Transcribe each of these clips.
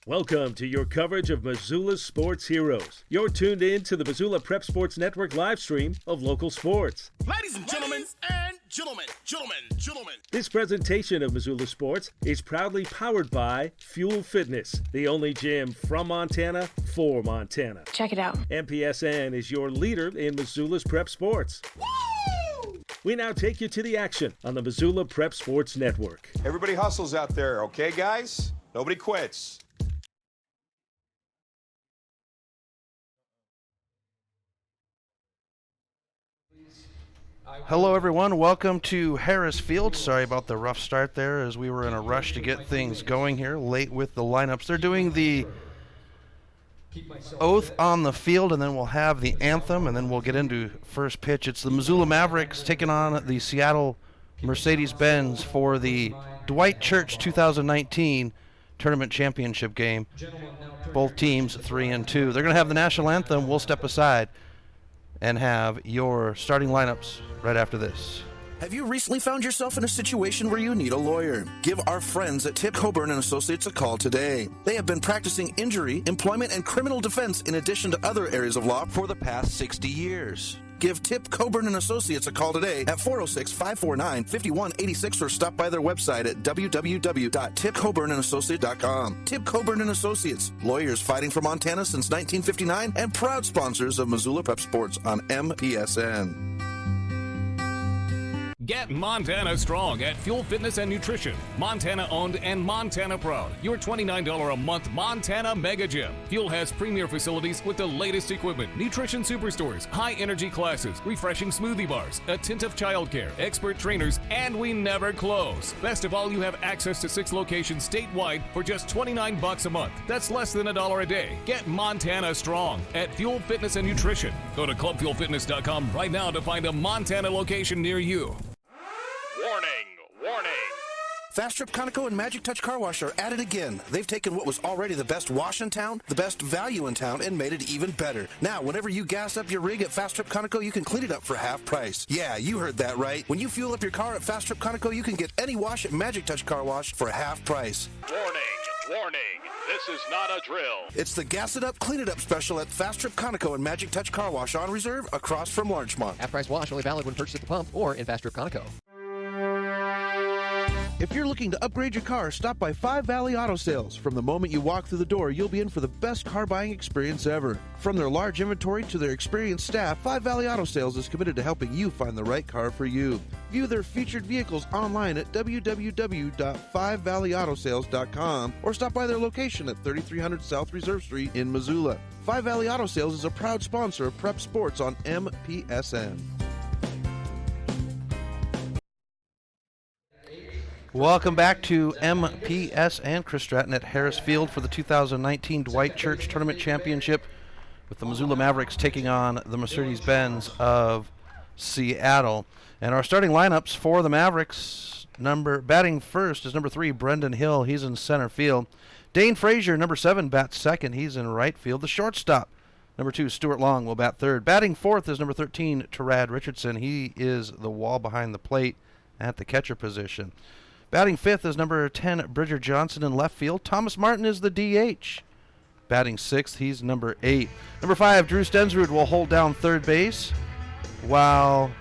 Welcome to your coverage of Missoula's sports heroes. You're tuned in to the Missoula Prep Sports Network live stream of local sports. Ladies and gentlemen, gentlemen. This presentation of Missoula Sports is proudly powered by Fuel Fitness, the only gym from Montana for Montana. Check it out. MPSN is your leader in Missoula's prep sports. Woo! We now take you to the action on the Missoula Prep Sports Network. Everybody hustles out there, okay, guys? Nobody quits. Hello everyone, welcome to Harris Field. Sorry about the rough start there as we were in a rush to get things going here, late with the lineups. They're doing the oath on the field, and then we'll have the anthem, and then we'll get into first pitch. It's the Missoula Mavericks taking on the Seattle Mercedes-Benz for the Dwight Church 2019 Tournament Championship game. Both teams 3-2. They're going to have the national anthem. We'll step aside and have your starting lineups right after this. Have you recently found yourself in a situation where you need a lawyer? Give our friends at Tip Coburn & Associates a call today. They have been practicing injury, employment, and criminal defense in addition to other areas of law for the past 60 years. Give Tip Coburn & Associates a call today at 406-549-5186 or stop by their website at www.tipcoburnandassociates.com. Tip Coburn & Associates, lawyers fighting for Montana since 1959 and proud sponsors of Missoula Prep Sports on MPSN. Get Montana strong at Fuel Fitness and Nutrition. Montana owned and Montana proud. Your $29 a month Montana Mega Gym. Fuel has premier facilities with the latest equipment, nutrition superstores, high energy classes, refreshing smoothie bars, attentive childcare, expert trainers, and we never close. Best of all, you have access to 6 locations statewide for just $29 a month. That's less than $1 a day. Get Montana strong at Fuel Fitness and Nutrition. Go to clubfuelfitness.com right now to find a Montana location near you. Warning. Fast Trip Conoco and Magic Touch Car Wash are at it again. They've taken what was already the best wash in town, the best value in town, and made it even better. Now, whenever you gas up your rig at Fast Trip Conoco, you can clean it up for half price. Yeah, you heard that right. When you fuel up your car at Fast Trip Conoco, you can get any wash at Magic Touch Car Wash for half price. Warning. This is not a drill. It's the Gas It Up, Clean It Up special at Fast Trip Conoco and Magic Touch Car Wash on reserve across from Larchmont. Half-price wash only valid when purchased at the pump or in Fast Trip Conoco. If you're looking to upgrade your car, stop by 5 Valley Auto Sales. From the moment you walk through the door, you'll be in for the best car buying experience ever. From their large inventory to their experienced staff, 5 Valley Auto Sales is committed to helping you find the right car for you. View their featured vehicles online at www.5valleyautosales.com or stop by their location at 3300 South Reserve Street in Missoula. 5 Valley Auto Sales is a proud sponsor of Prep Sports on MPSN. Welcome back to MPSN. Chris Stratton at Harris Field for the 2019 Dwight Church Tournament Championship with the Missoula Mavericks taking on the Mercedes-Benz of Seattle. And our starting lineups for the Mavericks, batting first is number 3, Brendan Hill. He's in center field. Dane Frazier, number 7, bats second. He's in right field. The shortstop, number 2, Stuart Long, will bat third. Batting fourth is number 13, Terad Richardson. He is the wall behind the plate at the catcher position. Batting fifth is number 10, Bridger Johnson in left field. Thomas Martin is the DH. Batting sixth, he's number 8. Number 5, Drew Stensrud will hold down third base, while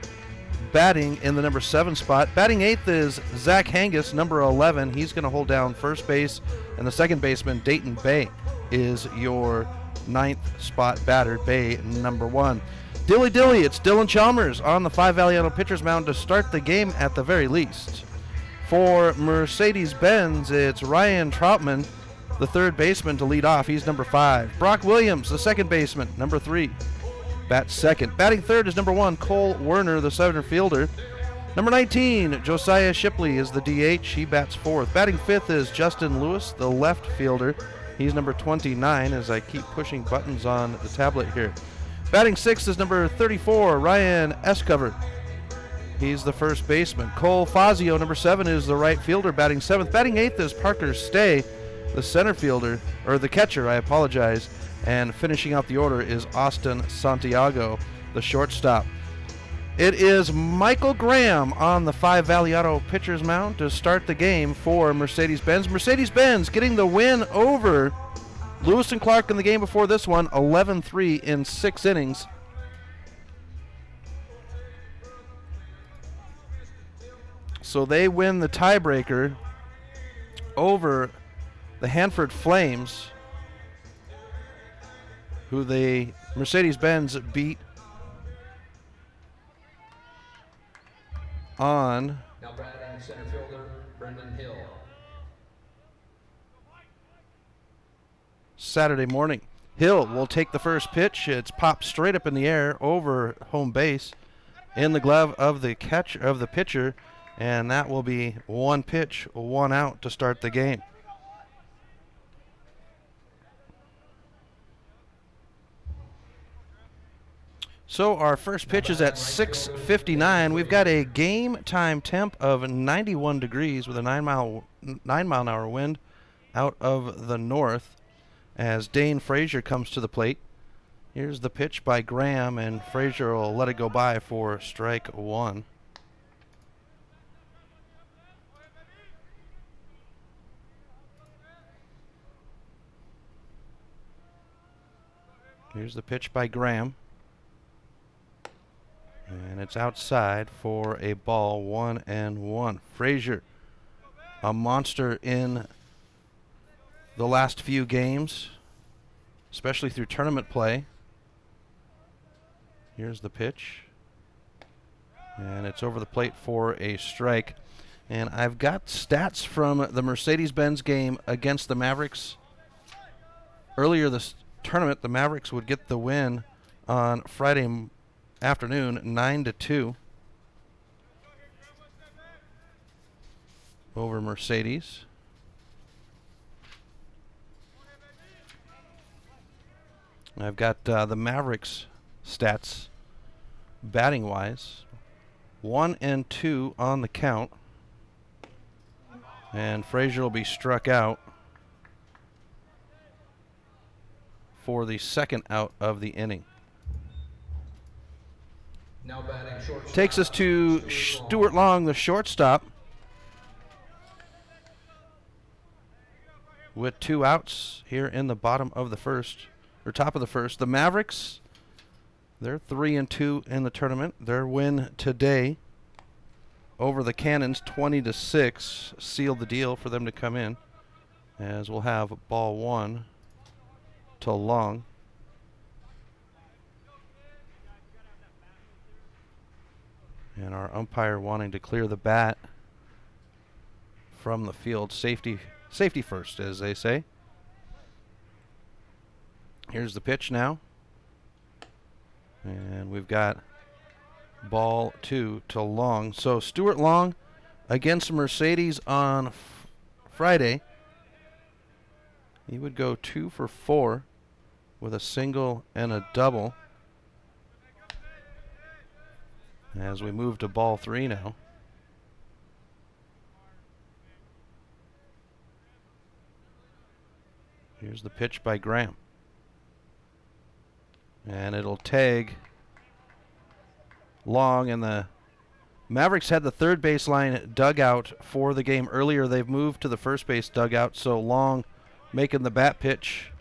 batting in the number 7 spot. Batting eighth is Zach Hangus, number 11. He's going to hold down first base, and the second baseman, Dayton Bay, is your 9th spot batter, Bay number 1. Dilly, it's Dylan Chalmers on the 5 Valley Auto pitcher's mound to start the game at the very least. For Mercedes-Benz, it's Ryan Troutman, the third baseman, to lead off. He's number 5. Brock Williams, the second baseman, number 3, bats second. Batting third is number 1, Cole Werner, the center fielder. Number 19, Josiah Shipley is the DH. He bats fourth. Batting fifth is Justin Lewis, the left fielder. He's number 29 as I keep pushing buttons on the tablet here. Batting sixth is number 34, Ryan Escover. He's the first baseman. Cole Fazio, number 7, is the right fielder, batting 7th. Batting 8th is Parker Stay, the center fielder, or the catcher, I apologize. And finishing out the order is Austin Santiago, the shortstop. It is Michael Graham on the 5 Valley Auto pitcher's mound to start the game for Mercedes-Benz. Mercedes-Benz getting the win over Lewis and Clark in the game before this one, 11-3 in 6 innings. So they win the tiebreaker over the Hanford Flames, who the Mercedes-Benz beat on now batting center fielder Brendan Hill. Saturday morning. Hill will take the first pitch. It's popped straight up in the air over home base in the glove of the pitcher, and that will be 1 pitch, 1 out to start the game. So our first pitch is at 6:59. We've got a game time temp of 91 degrees with a 9-mile-an-hour wind out of the north as Dane Frazier comes to the plate. Here's the pitch by Graham, and Frazier will let it go by for strike 1. Here's the pitch by Graham. And it's outside for a ball, 1-1. Frazier, a monster in the last few games, especially through tournament play. Here's the pitch. And it's over the plate for a strike. And I've got stats from the Mercedes-Benz game against the Mavericks. Earlier this tournament, the Mavericks would get the win on Friday afternoon, 9-2 over Mercedes. I've got the Mavericks stats batting wise, 1-2 on the count, and Frazier will be struck out for the second out of the inning. Now batting shortstop. Takes us to Stuart Long, the shortstop, with 2 outs here in the bottom of the first, or top of the first. The Mavericks, they're 3-2 in the tournament. Their win today over the Cannons, 20-6, sealed the deal for them to come in, as we'll have ball 1 to Long. And our umpire wanting to clear the bat from the field. Safety first, as they say. Here's the pitch now. And we've got ball 2 to Long. So Stuart Long against Mercedes on Friday. He would go 2 for 4 with a single and a double. As we move to ball 3 now. Here's the pitch by Graham. And it'll tag Long, and the Mavericks had the third baseline dugout for the game earlier. They've moved to the first base dugout, so Long making the bat pitch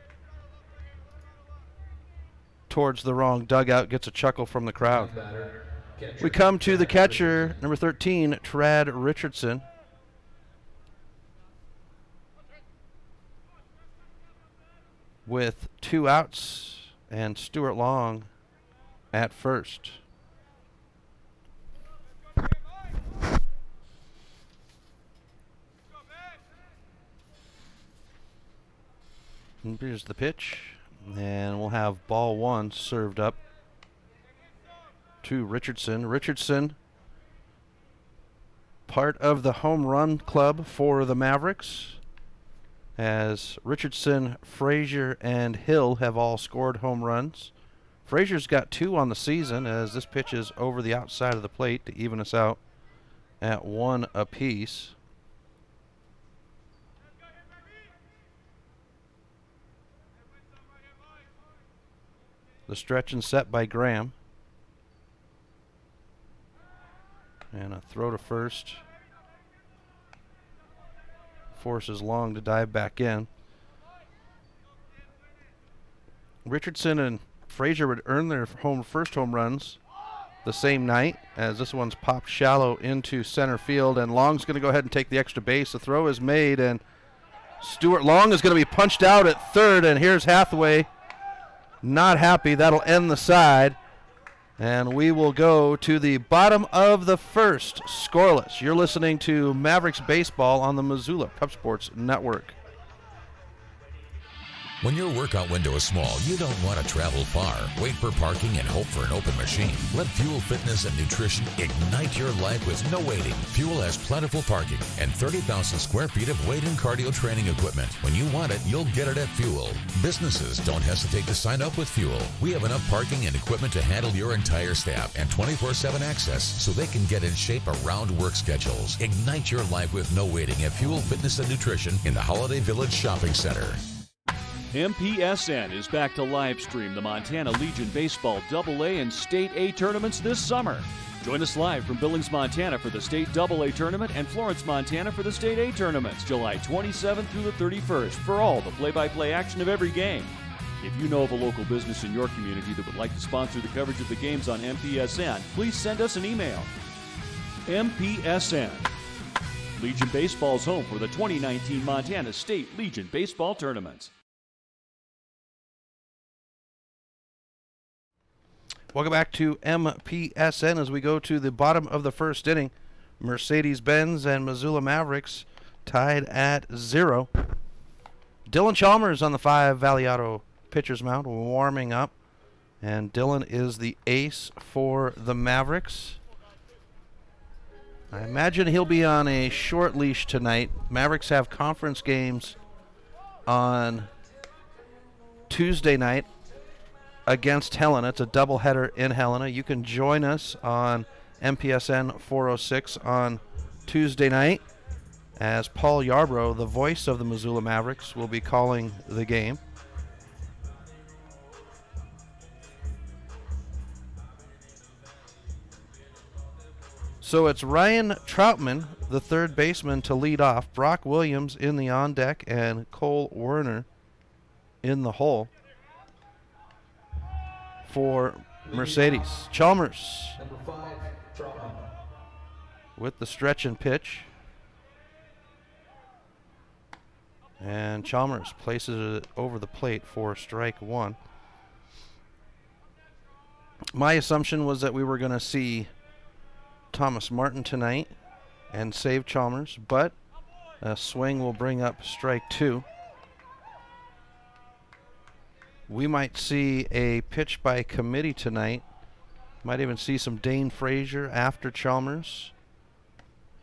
towards the wrong dugout gets a chuckle from the crowd. We come to the catcher, number 13, Trad Richardson. With 2 outs and Stuart Long at first. And here's the pitch, and we'll have ball 1 served up to Richardson. Richardson, part of the home run club for the Mavericks, as Richardson, Frazier, and Hill have all scored home runs. Frazier's got 2 on the season, as this pitch is over the outside of the plate to even us out at 1 apiece. The stretch and set by Graham. throw to first. Forces Long to dive back in. Richardson and Frazier would earn their first home runs the same night, as this one's popped shallow into center field, and Long's going to go ahead and take the extra base. The throw is made, and Stuart Long is going to be punched out at third, and here's Hathaway. Not happy. That'll end the side. And we will go to the bottom of the first, scoreless. You're listening to Mavericks Baseball on the Missoula Prep Sports Network. When your workout window is small, you don't want to travel far, wait for parking, and hope for an open machine. Let Fuel Fitness and Nutrition ignite your life with no waiting. Fuel has plentiful parking and 30,000 square feet of weight and cardio training equipment. When you want it, you'll get it at Fuel. Businesses, don't hesitate to sign up with Fuel. We have enough parking and equipment to handle your entire staff and 24/7 access so they can get in shape around work schedules. Ignite your life with no waiting at Fuel Fitness and Nutrition in the Holiday Village Shopping Center. MPSN is back to live stream the Montana Legion Baseball AA and State A tournaments this summer. Join us live from Billings, Montana for the State AA tournament and Florence, Montana for the State A tournaments, July 27th through the 31st for all the play-by-play action of every game. If you know of a local business in your community that would like to sponsor the coverage of the games on MPSN, please send us an email. MPSN. Legion Baseball's home for the 2019 Montana State Legion Baseball tournaments. Welcome back to MPSN as we go to the bottom of the first inning. Mercedes-Benz and Missoula Mavericks tied at 0. Dylan Chalmers on the 5 Valley Auto pitcher's mound warming up. And Dylan is the ace for the Mavericks. I imagine he'll be on a short leash tonight. Mavericks have conference games on Tuesday night against Helena. It's a doubleheader in Helena. You can join us on MPSN 406 on Tuesday night as Paul Yarbrough, the voice of the Missoula Mavericks, will be calling the game. So it's Ryan Troutman, the third baseman, to lead off. Brock Williams in the on deck and Cole Werner in the hole for Mercedes. Chalmers Number 5, Troutman. with the stretch and pitch. And Chalmers places it over the plate for strike 1. My assumption was that we were going to see Thomas Martin tonight and save Chalmers, but a swing will bring up strike 2. We might see a pitch by committee tonight. Might even see some Dane Frazier after Chalmers.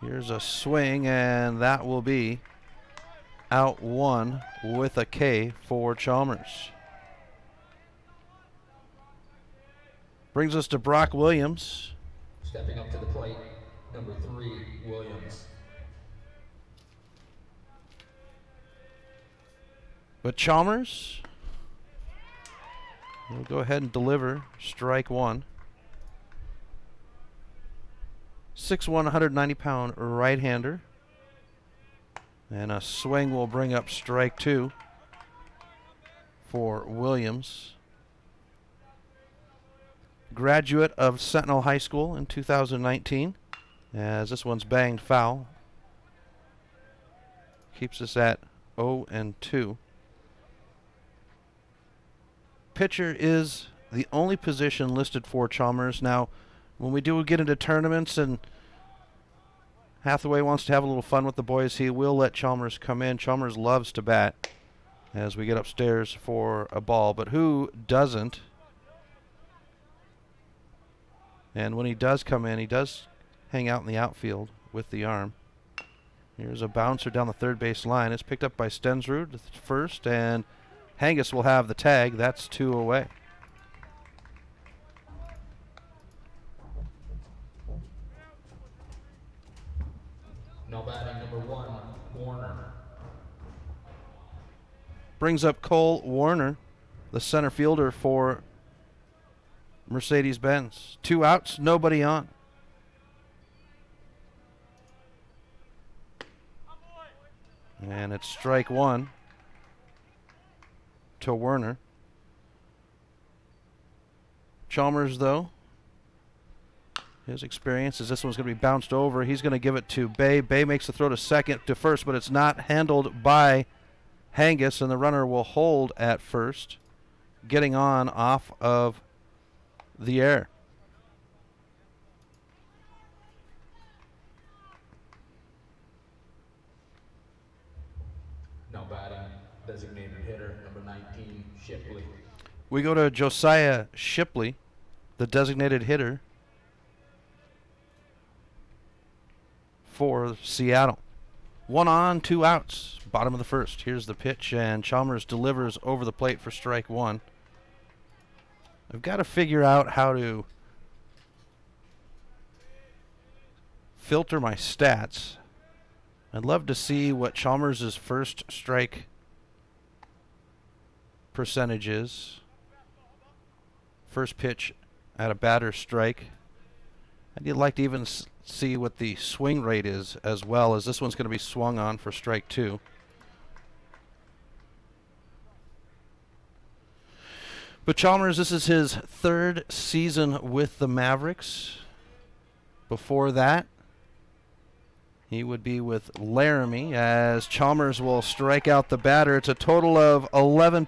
Here's a swing, and that will be out 1 with a K for Chalmers. Brings us to Brock Williams. Stepping up to the plate, number 3, Williams. But Chalmers will go ahead and deliver strike 1. 6'1", 190-pound right-hander. And a swing will bring up strike 2 for Williams. Graduate of Sentinel High School in 2019, as this one's banged foul. Keeps us at 0-2. Pitcher is the only position listed for Chalmers. Now, when we do get into tournaments and Hathaway wants to have a little fun with the boys, he will let Chalmers come in. Chalmers loves to bat as we get upstairs for a ball, but who doesn't? And when he does come in, he does hang out in the outfield with the arm. Here's a bouncer down the third base line. It's picked up by Stensrud at first, and Hangus will have the tag. That's 2 away. Now batting number 1, Warner. Brings up Cole Warner, the center fielder for Mercedes-Benz. 2 outs, nobody on. And it's strike one to Werner. Chalmers, though, his experience is this one's going to be bounced over. He's going to give it to Bay. Bay makes the throw to second, to first, but it's not handled by Hangus, and the runner will hold at first, getting on off of the air. Now batting, designated hitter, number 19, Shipley. We go to Josiah Shipley, the designated hitter for Seattle. 1 on, 2 outs, bottom of the first. Here's the pitch, and Chalmers delivers over the plate for strike one. I've got to figure out how to filter my stats. I'd love to see what Chalmers' first strike percentage is. First pitch at a batter's strike. I'd like to even see what the swing rate is as well, as this one's going to be swung on for strike two. But Chalmers, this is his third season with the Mavericks. Before that, he would be with Laramie, as Chalmers will strike out the batter. It's a total of 12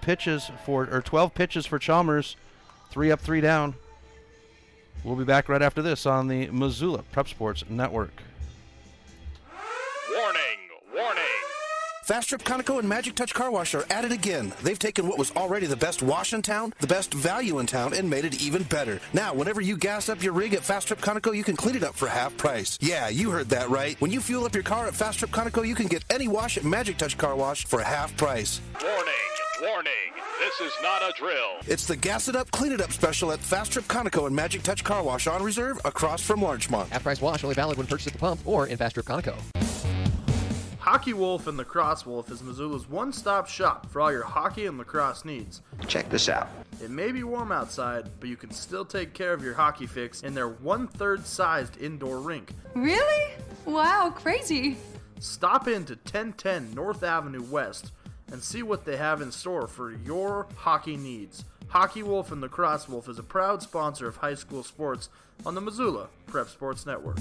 pitches for Chalmers. 3 up, 3 down. We'll be back right after this on the Missoula Prep Sports Network. Warning, warning. Fast Trip Conoco and Magic Touch Car Wash are at it again. They've taken what was already the best wash in town, the best value in town, and made it even better. Now, whenever you gas up your rig at Fast Trip Conoco, you can clean it up for half price. Yeah, you heard that right. When you fuel up your car at Fast Trip Conoco, you can get any wash at Magic Touch Car Wash for half price. Warning, warning. This is not a drill. It's the Gas It Up, Clean It Up special at Fast Trip Conoco and Magic Touch Car Wash on reserve across from Larchmont. Half-price wash only valid when purchased at the pump or in Fast Trip Conoco. Hockey Wolf and Lacrosse Wolf is Missoula's one-stop shop for all your hockey and lacrosse needs. Check this out. It may be warm outside, but you can still take care of your hockey fix in their 1/3 sized indoor rink. Really? Wow, crazy. Stop into 1010 North Avenue West and see what they have in store for your hockey needs. Hockey Wolf and Lacrosse Wolf is a proud sponsor of high school sports on the Missoula Prep Sports Network.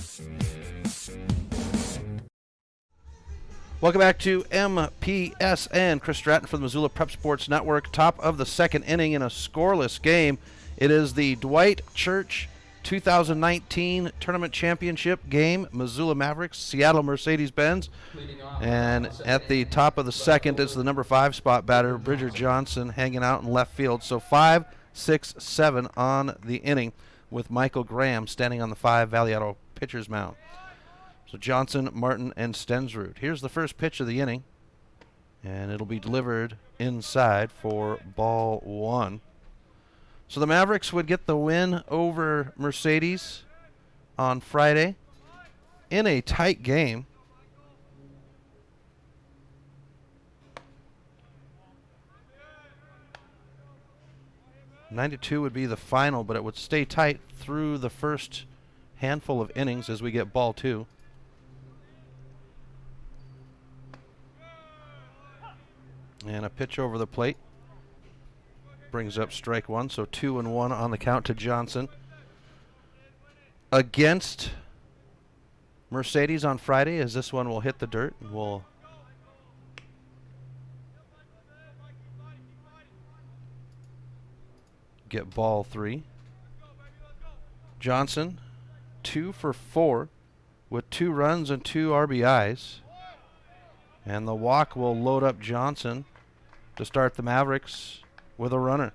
Welcome back to MPSN. Chris Stratton for the Missoula Prep Sports Network. Top of the second inning in a scoreless game. It is the Dwight Church 2019 Tournament Championship game. Missoula Mavericks, Seattle Mercedes-Benz. And at the top of the second is the number 5 spot batter, Bridger Johnson, hanging out in left field. So 5, 6, 7 on the inning, with Michael Graham standing on the 5 Valley Auto pitcher's mound. So Johnson, Martin, and Stensrud. Here's the first pitch of the inning, and it'll be delivered inside for ball 1. So the Mavericks would get the win over Mercedes on Friday in a tight game. .92 would be the final, but it would stay tight through the first handful of innings as we get ball 2. And a pitch over the plate brings up strike 1, so 2-1 on the count to Johnson. Against Mercedes on Friday, as this one will hit the dirt, and we'll get ball 3. Johnson, 2 for 4 with 2 runs and 2 RBIs. And the walk will load up Johnson to start the Mavericks with a runner.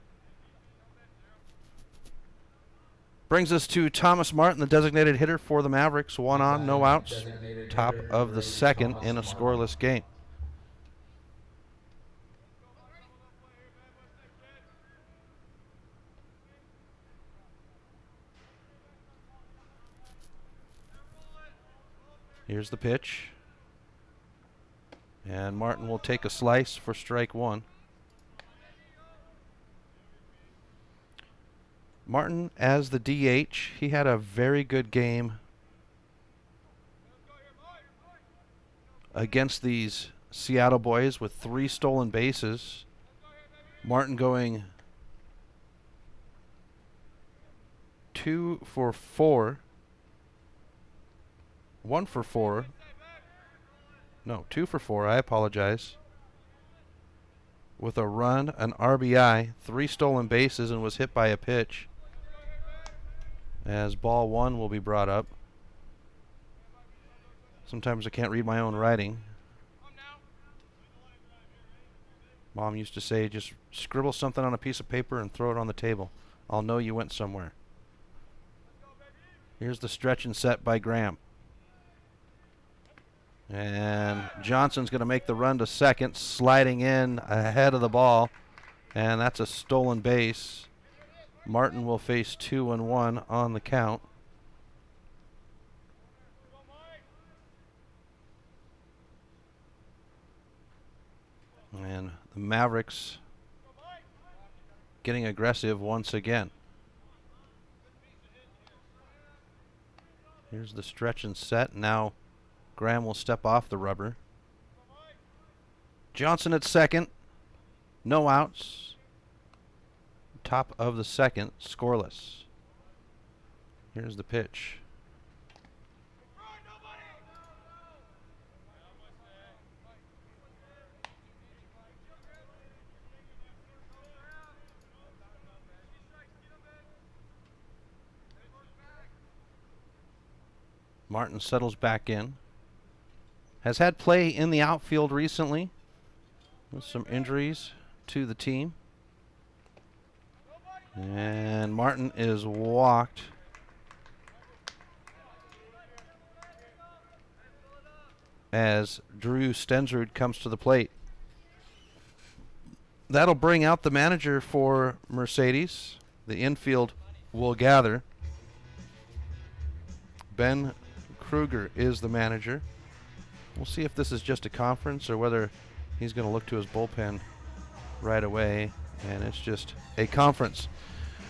Brings us to Thomas Martin, the designated hitter for the Mavericks. 1 on, no outs. Top of the second in a scoreless game. Here's the pitch. And Martin will take a slice for strike 1. Martin as the DH, he had a very good game against these Seattle boys with 3 stolen bases. Martin going 2 for 4. 1 for 4. No, 2 for 4. I apologize. With a run, an RBI, 3 stolen bases, and was hit by a pitch. As ball 1 will be brought up. Sometimes I can't read my own writing. Mom used to say, just scribble something on a piece of paper and throw it on the table. I'll know you went somewhere. Here's the stretch and set by Graham. And Johnson's going to make the run to second, sliding in ahead of the ball. And that's a stolen base. Martin will face 2-1 on the count. And the Mavericks getting aggressive once again. Here's the stretch and set. Now Graham will step off the rubber. Johnson at second. No outs. Top of the second, scoreless. Here's the pitch. Martin settles back in. Has had play in the outfield recently with some injuries to the team. And Martin is walked. As Drew Stensrud comes to the plate. That'll bring out the manager for Mercedes. The infield will gather. Ben Kruger is the manager. We'll see if this is just a conference or whether he's going to look to his bullpen right away, and it's just a conference.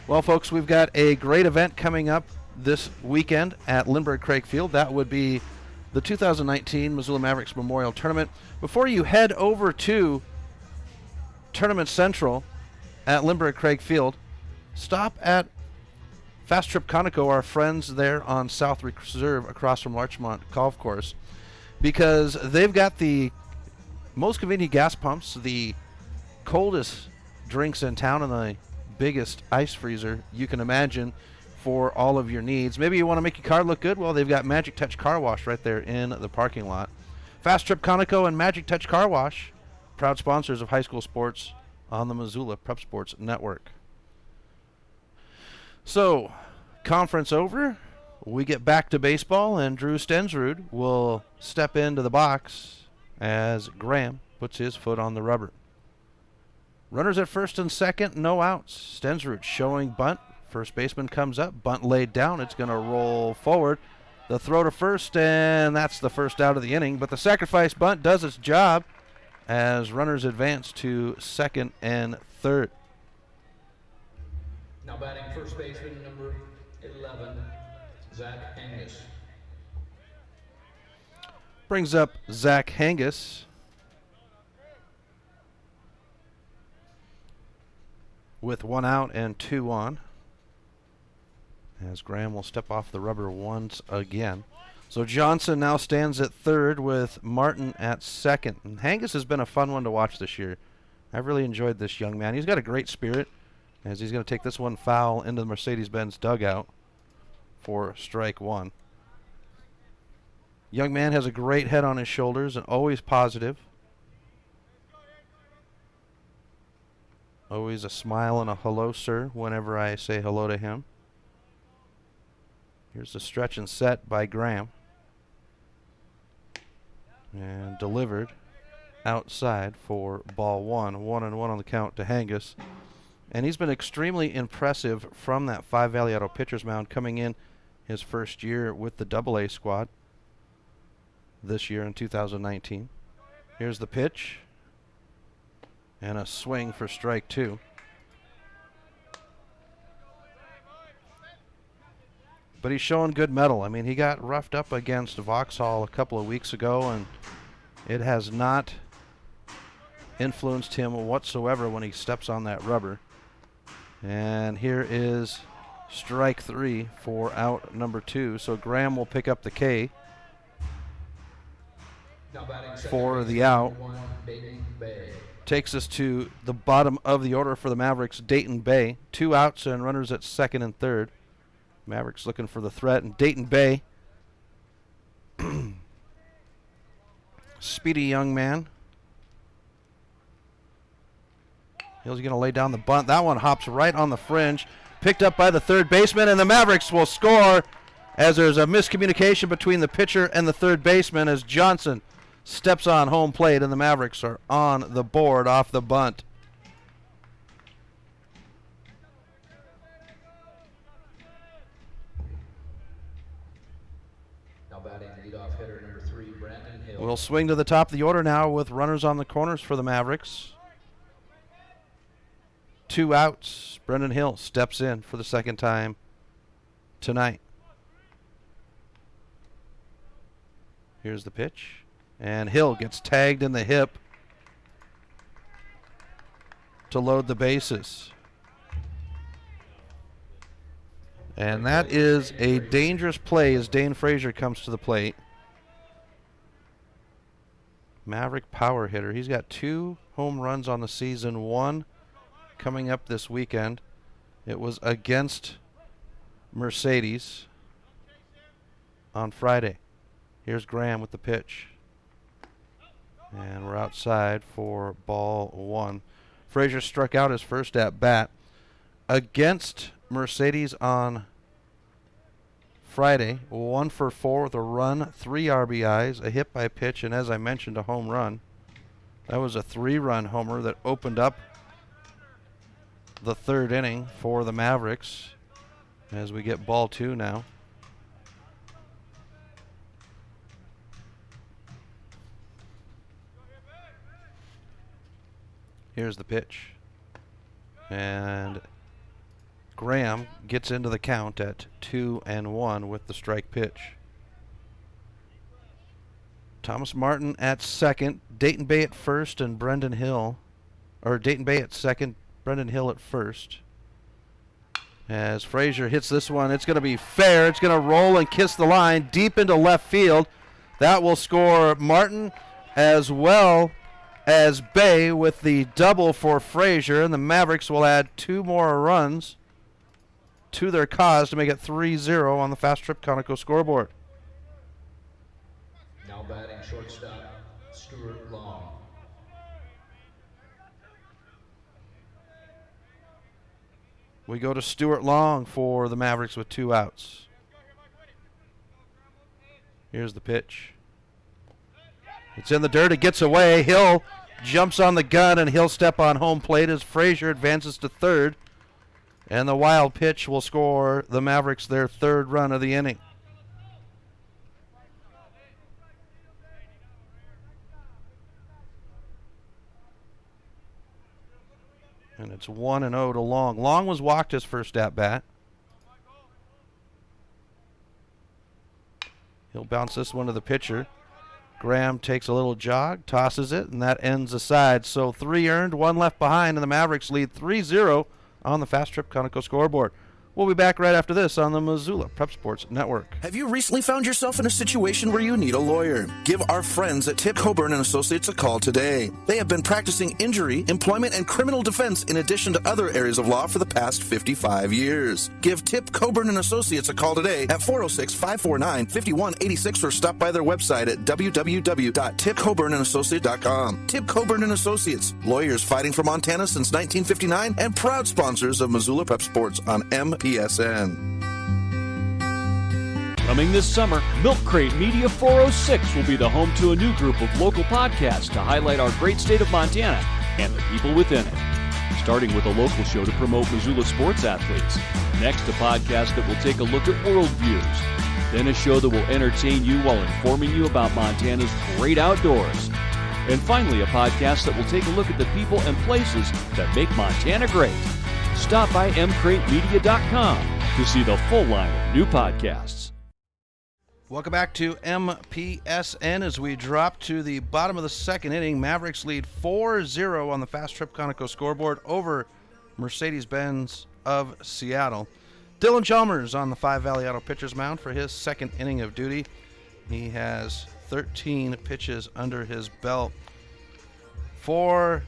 Well, folks, we've got a great event coming up this weekend at Lindbergh Craig Field. That would be the 2019 Missoula Mavericks Memorial Tournament. Before you head over to Tournament Central at Lindbergh Craig Field, stop at Fast Trip Conoco, our friends there on South Reserve across from Larchmont Golf Course, because they've got the most convenient gas pumps, the coldest drinks in town, and the biggest ice freezer you can imagine for all of your needs. Maybe you want to make your car look good? Well, they've got Magic Touch Car Wash right there in the parking lot. Fast Trip Conoco and Magic Touch Car Wash, proud sponsors of high school sports on the Missoula Prep Sports Network. So, conference over. We get back to baseball, and Drew Stensrud will step into the box as Graham puts his foot on the rubber. Runners at first and second, no outs. Stensrud showing bunt. First baseman comes up, bunt laid down. It's going to roll forward. The throw to first, and that's the first out of the inning. But the sacrifice bunt does its job as runners advance to second and third. Now batting first baseman number 11, Zach Angus. Brings up Zach Hangus with 1 out and 2 on. As Graham will step off the rubber once again. So Johnson now stands at third with Martin at second. And Hangus has been a fun one to watch this year. I've really enjoyed this young man. He's got a great spirit, as he's going to take this one foul into the Mercedes-Benz dugout for strike one. Young man has a great head on his shoulders and always positive. Always a smile and a hello, sir, whenever I say hello to him. Here's the stretch and set by Graham. And delivered outside for ball one. 1-1 on the count to Hangus. And he's been extremely impressive from that Five Valley Auto pitcher's mound, coming in his first year with the AA squad this year in 2019. Here's the pitch. And a swing for strike two. But he's showing good mettle. I mean, he got roughed up against Vauxhall a couple of weeks ago, and it has not influenced him whatsoever when he steps on that rubber. And here is strike 3 for out number 2. So Graham will pick up the K for the out. Takes us to the bottom of the order for the Mavericks, Dayton Bay. 2 outs and runners at second and third. Mavericks looking for the threat, and Dayton Bay, speedy young man. He's going to lay down the bunt. That one hops right on the fringe. Picked up by the third baseman, and the Mavericks will score as there's a miscommunication between the pitcher and the third baseman as Johnson steps on home plate, and the Mavericks are on the board off the bunt. Now batting leadoff hitter number 3, Brandon Hill. We'll swing to the top of the order now with runners on the corners for the Mavericks. 2 outs. Brendan Hill steps in for the second time tonight. Here's the pitch. And Hill gets tagged in the hip to load the bases. And that is a dangerous play as Dane Frazier comes to the plate. Maverick power hitter. He's got 2 home runs on the season, 1 coming up this weekend. It was against Mercedes on Friday. Here's Graham with the pitch. And we're outside for ball 1. Frazier struck out his first at bat against Mercedes on Friday. 1 for 4 with a run, 3 RBIs, a hit by pitch, and as I mentioned, a home run. That was a 3-run homer that opened up the third inning for the Mavericks as we get ball 2 now. Here's the pitch. And Graham gets into the count at 2-1 with the strike pitch. Thomas Martin at second, Dayton Bay at first, and Brendan Hill, or Dayton Bay at second, Brendan Hill at first. As Frazier hits this one, it's going to be fair. It's going to roll and kiss the line deep into left field. That will score Martin as well as Bay with the double for Frazier, and the Mavericks will add 2 more runs to their cause to make it 3-0 on the Fast Trip Conoco scoreboard. Now batting shortstop, Stuart Long. We go to Stuart Long for the Mavericks with 2 outs. Here's the pitch. It's in the dirt. It gets away. Hill jumps on the gun, and he'll step on home plate as Frazier advances to third. And the wild pitch will score the Mavericks their 3rd run of the inning. And it's 1-0 to Long. Long was walked his first at-bat. He'll bounce this one to the pitcher. Graham takes a little jog, tosses it, and that ends the side. So 3 earned, 1 left behind, and the Mavericks lead 3-0 on the Fast Trip Conoco scoreboard. We'll be back right after this on the Missoula Prep Sports Network. Have you recently found yourself in a situation where you need a lawyer? Give our friends at Tip Coburn & Associates a call today. They have been practicing injury, employment, and criminal defense in addition to other areas of law for the past 55 years. Give Tip Coburn & Associates a call today at 406-549-5186 or stop by their website at www.tipcoburnandassociates.com. Tip Coburn & Associates, lawyers fighting for Montana since 1959 and proud sponsors of Missoula Prep Sports on MPSN. Coming this summer, Milk Crate Media 406 will be the home to a new group of local podcasts to highlight our great state of Montana and the people within it. Starting with a local show to promote Missoula sports athletes. Next, a podcast that will take a look at world views. Then a show that will entertain you while informing you about Montana's great outdoors. And finally, a podcast that will take a look at the people and places that make Montana great. Stop by mcratemedia.com to see the full line of new podcasts. Welcome back to MPSN as we drop to the bottom of the second inning. Mavericks lead 4-0 on the Fast Trip Conoco scoreboard over Mercedes-Benz of Seattle. Dylan Chalmers on the Five Valley Auto pitcher's mound for his second inning of duty. He has 13 pitches under his belt. For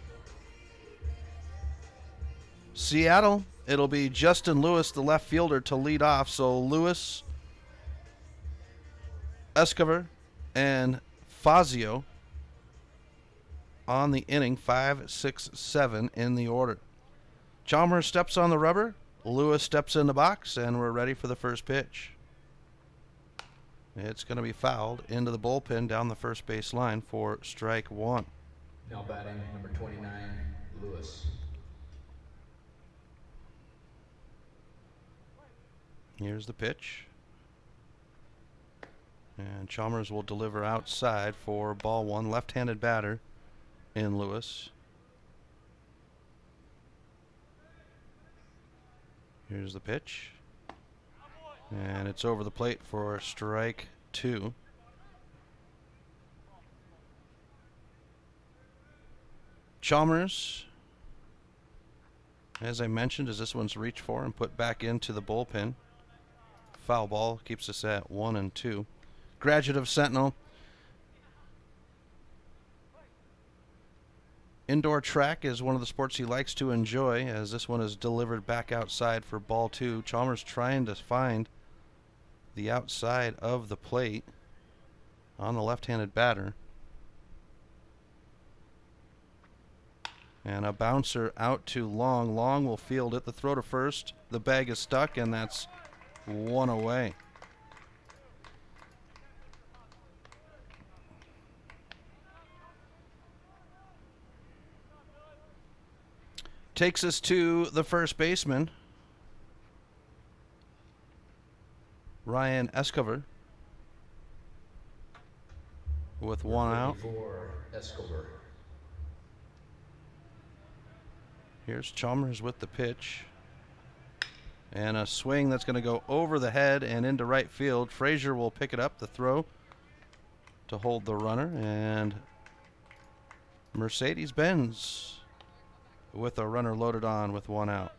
Seattle, it'll be Justin Lewis, the left fielder, to lead off. So Lewis, Escobar, and Fazio on the inning, 5, 6, 7 in the order. Chalmers steps on the rubber, Lewis steps in the box, and we're ready for the first pitch. It's going to be fouled into the bullpen down the first base line for strike one. Now batting number 29, Lewis. Here's the pitch. And Chalmers will deliver outside for ball one. Left-handed batter in Lewis. Here's the pitch. And it's over the plate for strike two. Chalmers, as I mentioned, as this one's reached for and put back into the bullpen. Foul ball keeps us at 1-2. Graduate of Sentinel. Indoor track is one of the sports he likes to enjoy, as this one is delivered back outside for ball two. Chalmers trying to find the outside of the plate on the left-handed batter. And a bouncer out to Long. Long will field it. The throw to first. The bag is stuck, and that's one away. Takes us to the first baseman, Ryan Escobar, with one out. Escobar. Here's Chalmers with the pitch. And a swing that's going to go over the head and into right field. Frazier will pick it up, the throw to hold the runner. And Mercedes-Benz with a runner loaded on with one out.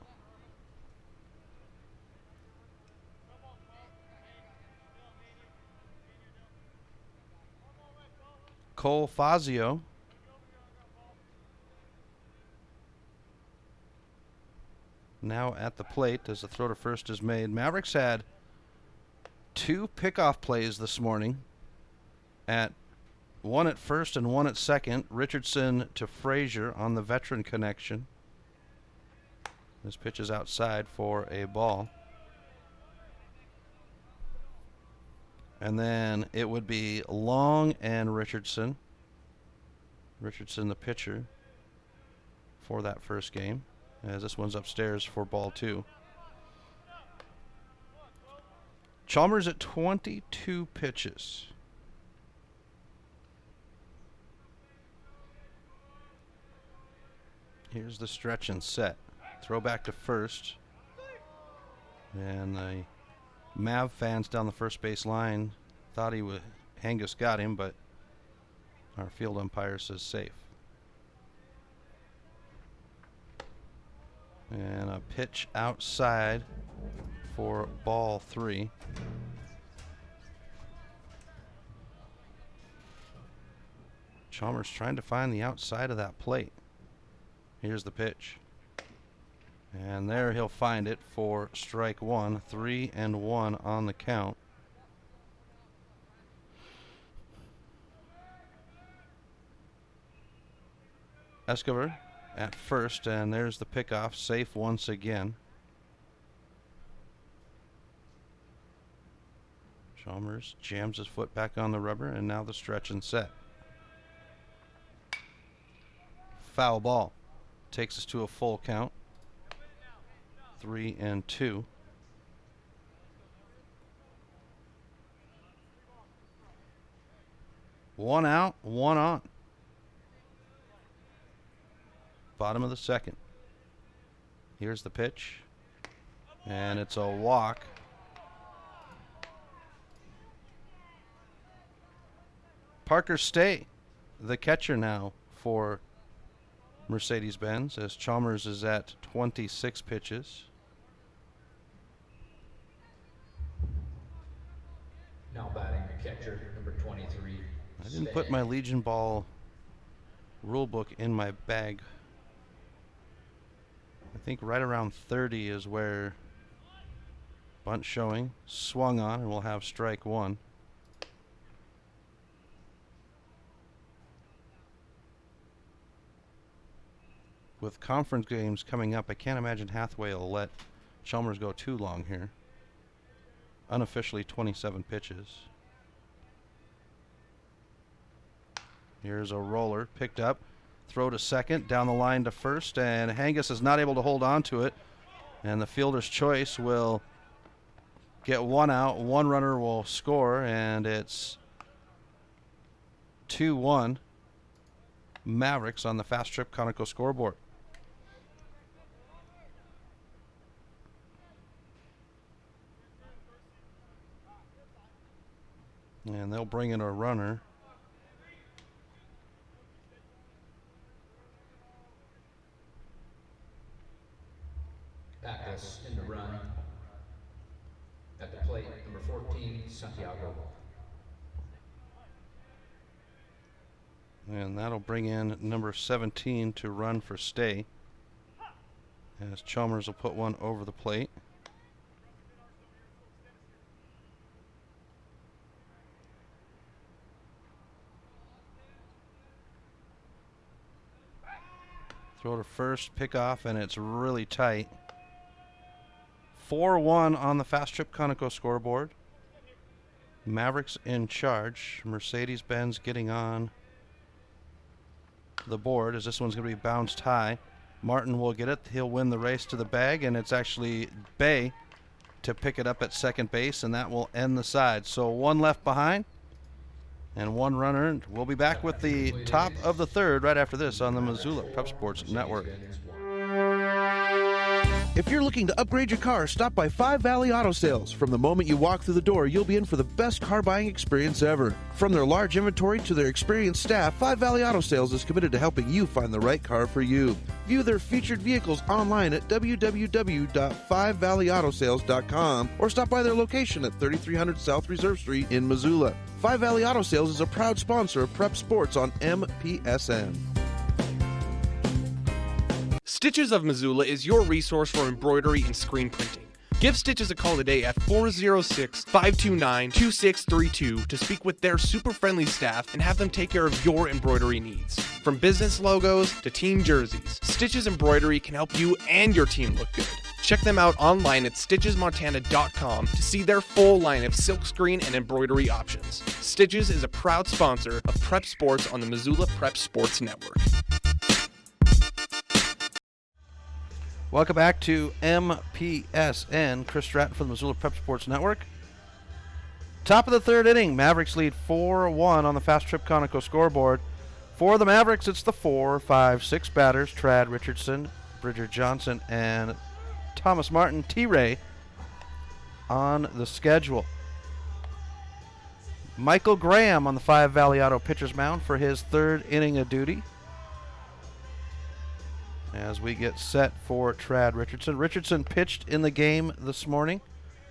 Cole Fazio now at the plate as the throw to first is made. Mavericks had two pickoff plays this morning, one at first and one at second. Richardson to Frazier on the veteran connection. This pitch is outside for a ball. And then it would be Long and Richardson. Richardson the pitcher for that first game, as this one's upstairs for ball two. Chalmers at 22 pitches. Here's the stretch and set. Throw back to first. And the Mav fans down the first base line thought Angus got him, but our field umpire says safe. And a pitch outside for ball three. Chalmers trying to find the outside of that plate. Here's the pitch. And there he'll find it for strike one. 3-1 on the count. Escobar at first, and there's the pickoff, safe once again. Chalmers jams his foot back on the rubber, and now the stretch and set. Foul ball. Takes us to a full count. 3-2. One out, one on. Bottom of the second. Here's the pitch. And it's a walk. Parker Stay, the catcher now for Mercedes-Benz, as Chalmers is at 26 pitches. Now batting the catcher, number 23. I didn't put my Legion Ball rule book in my bag. I think right around 30 is where bunt showing, swung on, and we'll have strike one. With conference games coming up, I can't imagine Hathaway will let Chalmers go too long here. Unofficially 27 pitches. Here's a roller, picked up, throw to second, down the line to first, and Hangus is not able to hold on to it. And the fielder's choice will get one out, one runner will score, and it's 2-1 Mavericks on the Fast Trip Conoco scoreboard. And they'll bring in a runner. Backus in the run. At the plate, number 14, Santiago. And that'll bring in number 17 to run for Stay, as Chalmers will put one over the plate. Throw to first, pick off, and it's really tight. 4-1 on the Fast Trip Conoco scoreboard. Mavericks in charge. Mercedes-Benz getting on the board, as this one's going to be bounced high. Martin will get it. He'll win the race to the bag, and it's actually Bay to pick it up at second base, and that will end the side. So one left behind and one runner. And we'll be back with the top of the third right after this on the Missoula Prep Sports Network. If you're looking to upgrade your car, stop by Five Valley Auto Sales. From the moment you walk through the door, you'll be in for the best car buying experience ever. From their large inventory to their experienced staff, Five Valley Auto Sales is committed to helping you find the right car for you. View their featured vehicles online at www.5valleyautosales.com or stop by their location at 3300 South Reserve Street in Missoula. Five Valley Auto Sales is a proud sponsor of Prep Sports on MPSN. Stitches of Missoula is your resource for embroidery and screen printing. Give Stitches a call today at 406-529-2632 to speak with their super friendly staff and have them take care of your embroidery needs. From business logos to team jerseys, Stitches Embroidery can help you and your team look good. Check them out online at stitchesmontana.com to see their full line of silkscreen and embroidery options. Stitches is a proud sponsor of Prep Sports on the Missoula Prep Sports Network. Welcome back to MPSN. Chris Stratton from the Missoula Prep Sports Network. Top of the third inning. Mavericks lead 4-1 on the Fast Trip Conoco scoreboard. For the Mavericks, it's the 4, 5, 6 batters. Trad Richardson, Bridger Johnson, and Thomas Martin T-Ray on the schedule. Michael Graham on the Five Valley Auto pitcher's mound for his third inning of duty, as we get set for Trad Richardson. Richardson pitched in the game this morning,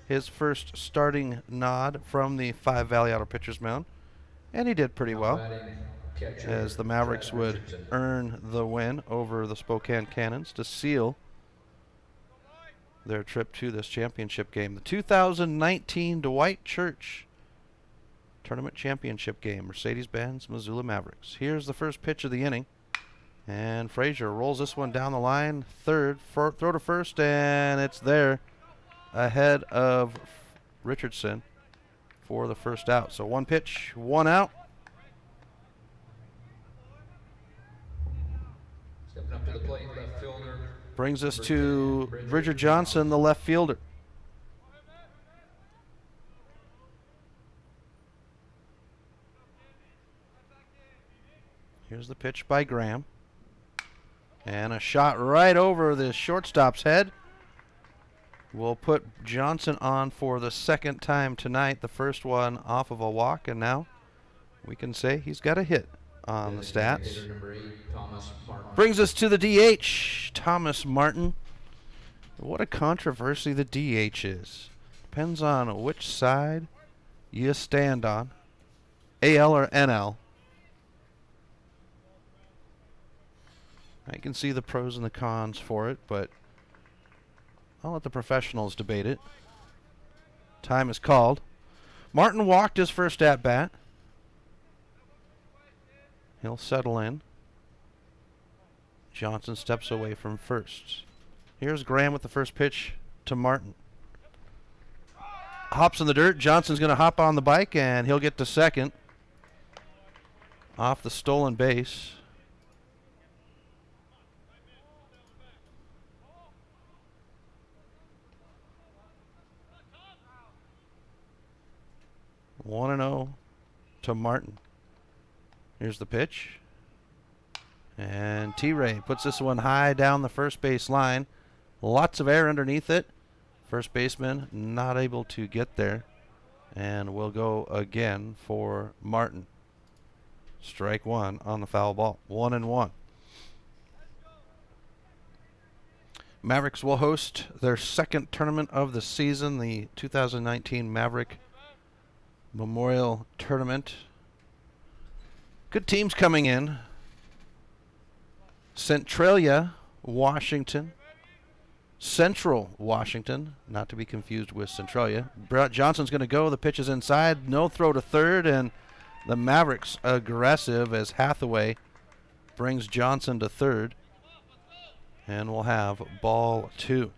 his first starting nod from the Five Valley Auto pitcher's mound, and he did pretty well, as the Mavericks would earn the win over the Spokane Cannons to seal their trip to this championship game. The 2019 Dwight Church Tournament Championship game, Mercedes-Benz Missoula Mavericks. Here's the first pitch of the inning. And Frazier rolls this one down the line. Third, throw to first, and it's there ahead of Richardson for the first out. So one pitch, one out. Stepping up to the plate, left fielder. Brings us to Bridger Johnson, the left fielder. Here's the pitch by Graham. And a shot right over the shortstop's head. We'll put Johnson on for the second time tonight. The first one off of a walk, and now we can say he's got a hit on the stats. Designated number 8, Thomas Martin. Brings us to the DH, Thomas Martin. What a controversy the DH is. Depends on which side you stand on, AL or NL. I can see the pros and the cons for it, but I'll let the professionals debate it. Time is called. Martin walked his first at-bat. He'll settle in. Johnson steps away from first. Here's Graham with the first pitch to Martin. Hops in the dirt. Johnson's going to hop on the bike, and he'll get to second. Off the stolen base. One and 0 to Martin. Here's the pitch. And T-Ray puts this one high down the first base line. Lots of air underneath it. First baseman not able to get there. And we'll go again for Martin. Strike one on the foul ball. 1-1. Mavericks will host their second tournament of the season, the 2019 Maverick Memorial Tournament. Good teams coming in. Centralia, Washington. Central Washington, not to be confused with Centralia. Brett Johnson's going to go. The pitch is inside. No throw to third, and the Mavericks aggressive as Hathaway brings Johnson to third. And we'll have ball 2.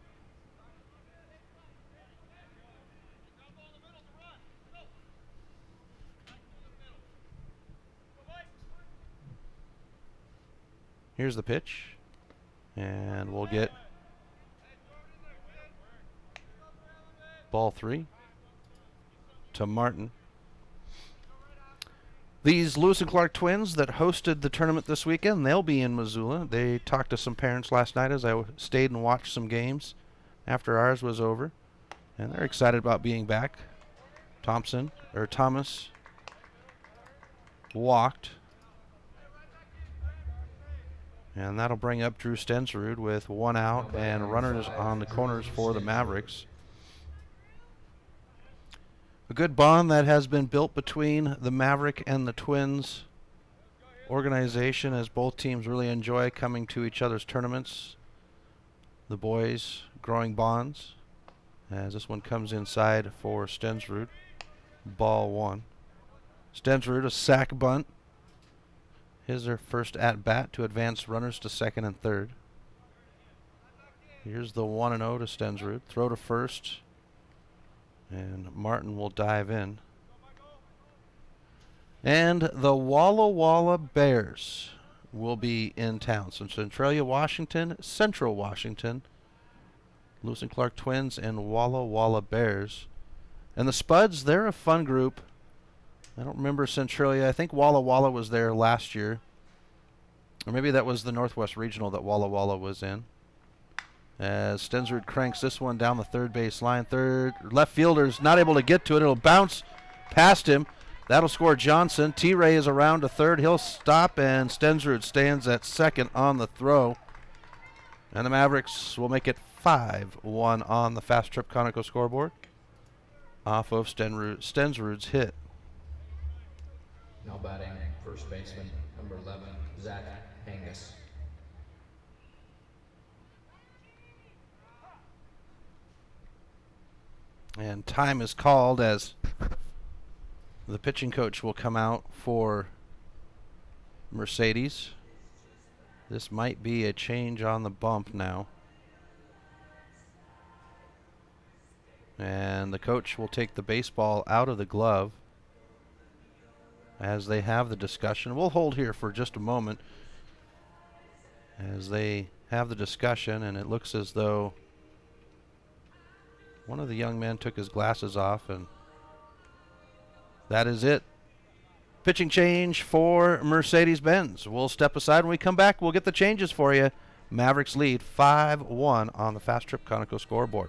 Here's the pitch, and we'll get ball 3 to Martin. These Lewis and Clark twins that hosted the tournament this weekend, they'll be in Missoula. They talked to some parents last night as I stayed and watched some games after ours was over, and they're excited about being back. Thomas walked. And that'll bring up Drew Stensrud with 1 out and runners on the corners for the Mavericks. A good bond that has been built between the Maverick and the Twins organization, as both teams really enjoy coming to each other's tournaments. The boys growing bonds as this one comes inside for Stensrud. Ball 1. Stensrud, a sac bunt. Here's their first at-bat to advance runners to second and third. Here's the 1-0 to Stensrud. Throw to first. And Martin will dive in. And the Walla Walla Bears will be in town. So Centralia, Washington, Central Washington, Lewis and Clark Twins, and Walla Walla Bears. And the Spuds, they're a fun group. I don't remember Centralia. I think Walla Walla was there last year. Or maybe that was the Northwest Regional that Walla Walla was in. As Stensrud cranks this one down the third base line. Left fielder's not able to get to it. It'll bounce past him. That'll score Johnson. T-Ray is around to third. He'll stop, and Stensrud stands at second on the throw. And the Mavericks will make it 5-1 on the Fast Trip Conoco scoreboard off of Stensrud's hit. Now batting first baseman, number 11, Zach Angus. And time is called as the pitching coach will come out for Mercedes. This might be a change on the bump now. And the coach will take the baseball out of the glove as they have the discussion. We'll hold here for just a moment as they have the discussion, and it looks as though one of the young men took his glasses off, and that is it. Pitching change for Mercedes-Benz. We'll step aside. When we come back, we'll get the changes for you. Mavericks lead 5-1 on the Fast Trip Conoco scoreboard.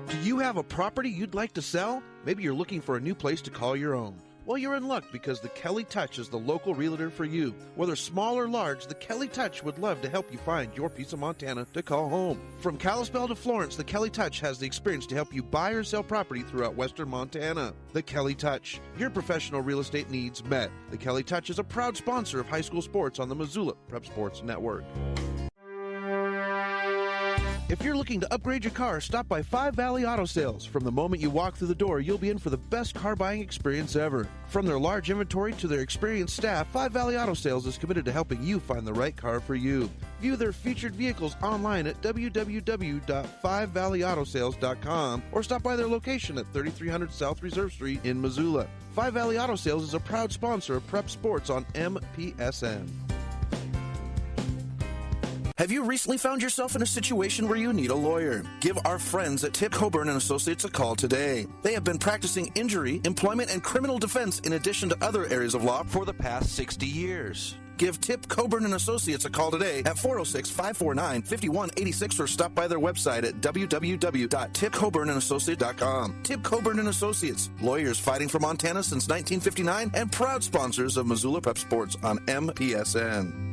Do you have a property you'd like to sell? Maybe you're looking for a new place to call your own. Well, you're in luck because the Kelly Touch is the local realtor for you. Whether small or large, the Kelly Touch would love to help you find your piece of Montana to call home. From Kalispell to Florence, the Kelly Touch has the experience to help you buy or sell property throughout western Montana. The Kelly Touch, your professional real estate needs met. The Kelly Touch is a proud sponsor of high school sports on the Missoula Prep Sports Network. If you're looking to upgrade your car, stop by Five Valley Auto Sales. From the moment you walk through the door, you'll be in for the best car buying experience ever. From their large inventory to their experienced staff, Five Valley Auto Sales is committed to helping you find the right car for you. View their featured vehicles online at www.5valleyautosales.com or stop by their location at 3300 South Reserve Street in Missoula. Five Valley Auto Sales is a proud sponsor of Prep Sports on MPSN. Have you recently found yourself in a situation where you need a lawyer? Give our friends at Tip Coburn & Associates a call today. They have been practicing injury, employment, and criminal defense in addition to other areas of law for the past 60 years. Give Tip Coburn & Associates a call today at 406-549-5186 or stop by their website at www.tipcoburnandassociates.com. Tip Coburn & Associates, lawyers fighting for Montana since 1959 and proud sponsors of Missoula Prep Sports on MPSN.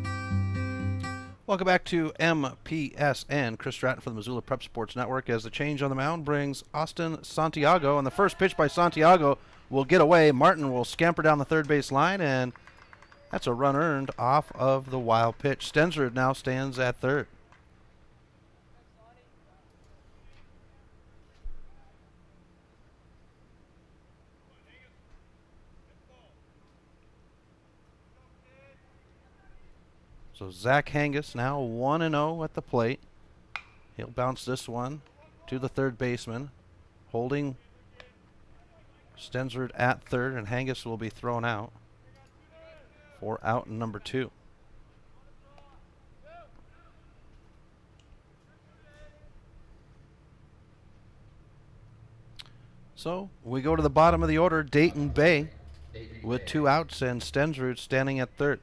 Welcome back to MPSN. Chris Stratton for the Missoula Prep Sports Network as the change on the mound brings Austin Santiago. And the first pitch by Santiago will get away. Martin will scamper down the third base line, and that's a run earned off of the wild pitch. Stensrud now stands at third. So Zach Hangus now 1-0 at the plate. He'll bounce this one to the third baseman, holding Stensrud at third, and Hangus will be thrown out for out number 2. So we go to the bottom of the order, Dayton Bay with 2 outs and Stensrud standing at third.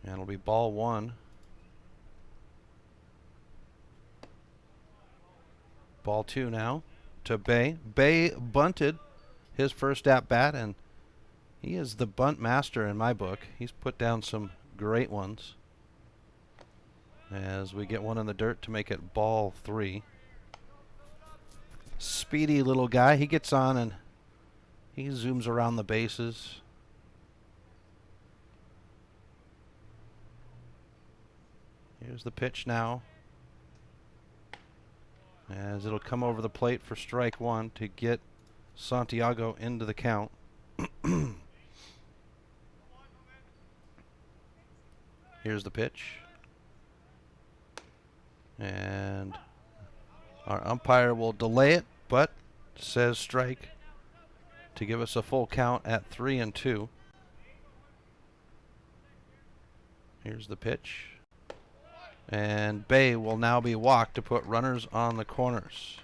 And it'll be ball 1. Ball 2 now to Bay. Bay bunted his first at bat, and he is the bunt master in my book. He's put down some great ones. As we get one in the dirt to make it ball 3. Speedy little guy. He gets on and he zooms around the bases. Here's the pitch now, as it'll come over the plate for strike 1 to get Santiago into the count. Here's the pitch. And our umpire will delay it, but says strike to give us a full count at 3-2. Here's the pitch. And Bay will now be walked to put runners on the corners.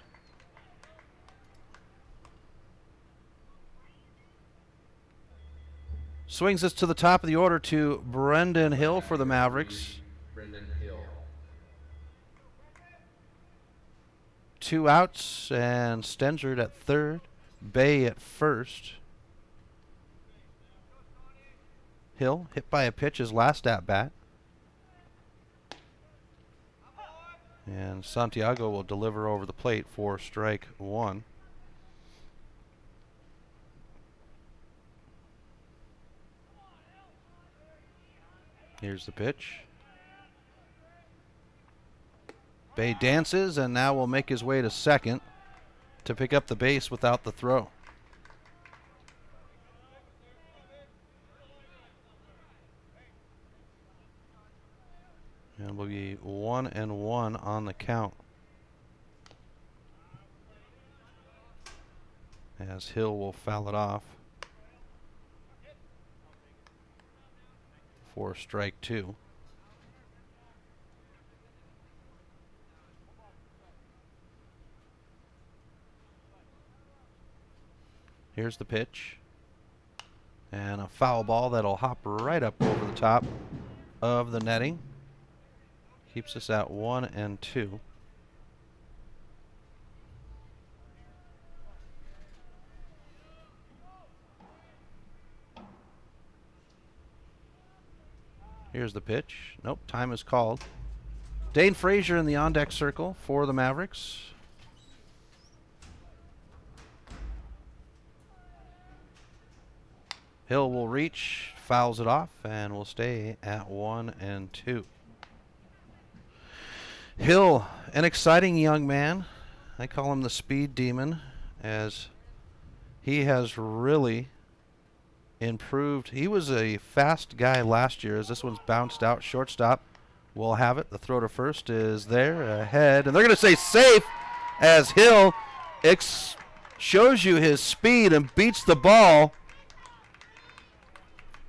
Swings us to the top of the order to Brendan Hill for the Mavericks. Brendan Hill. 2 outs and Stensrud at third. Bay at first. Hill hit by a pitch his last at bat. And Santiago will deliver over the plate for strike 1. Here's the pitch. Bay dances and now will make his way to second to pick up the base without the throw. And will be 1-1 on the count, as Hill will foul it off for strike 2. Here's the pitch. And a foul ball that'll hop right up over the top of the netting. Keeps us at 1-2. Here's the pitch. Nope, time is called. Dane Frazier in the on-deck circle for the Mavericks. Hill will reach, fouls it off, and will stay at 1-2. Hill, an exciting young man. I call him the speed demon, as he has really improved. He was a fast guy last year, as this one's bounced out. Shortstop will have it. The throw to first is there, ahead, and they're going to say safe, as Hill shows you his speed and beats the ball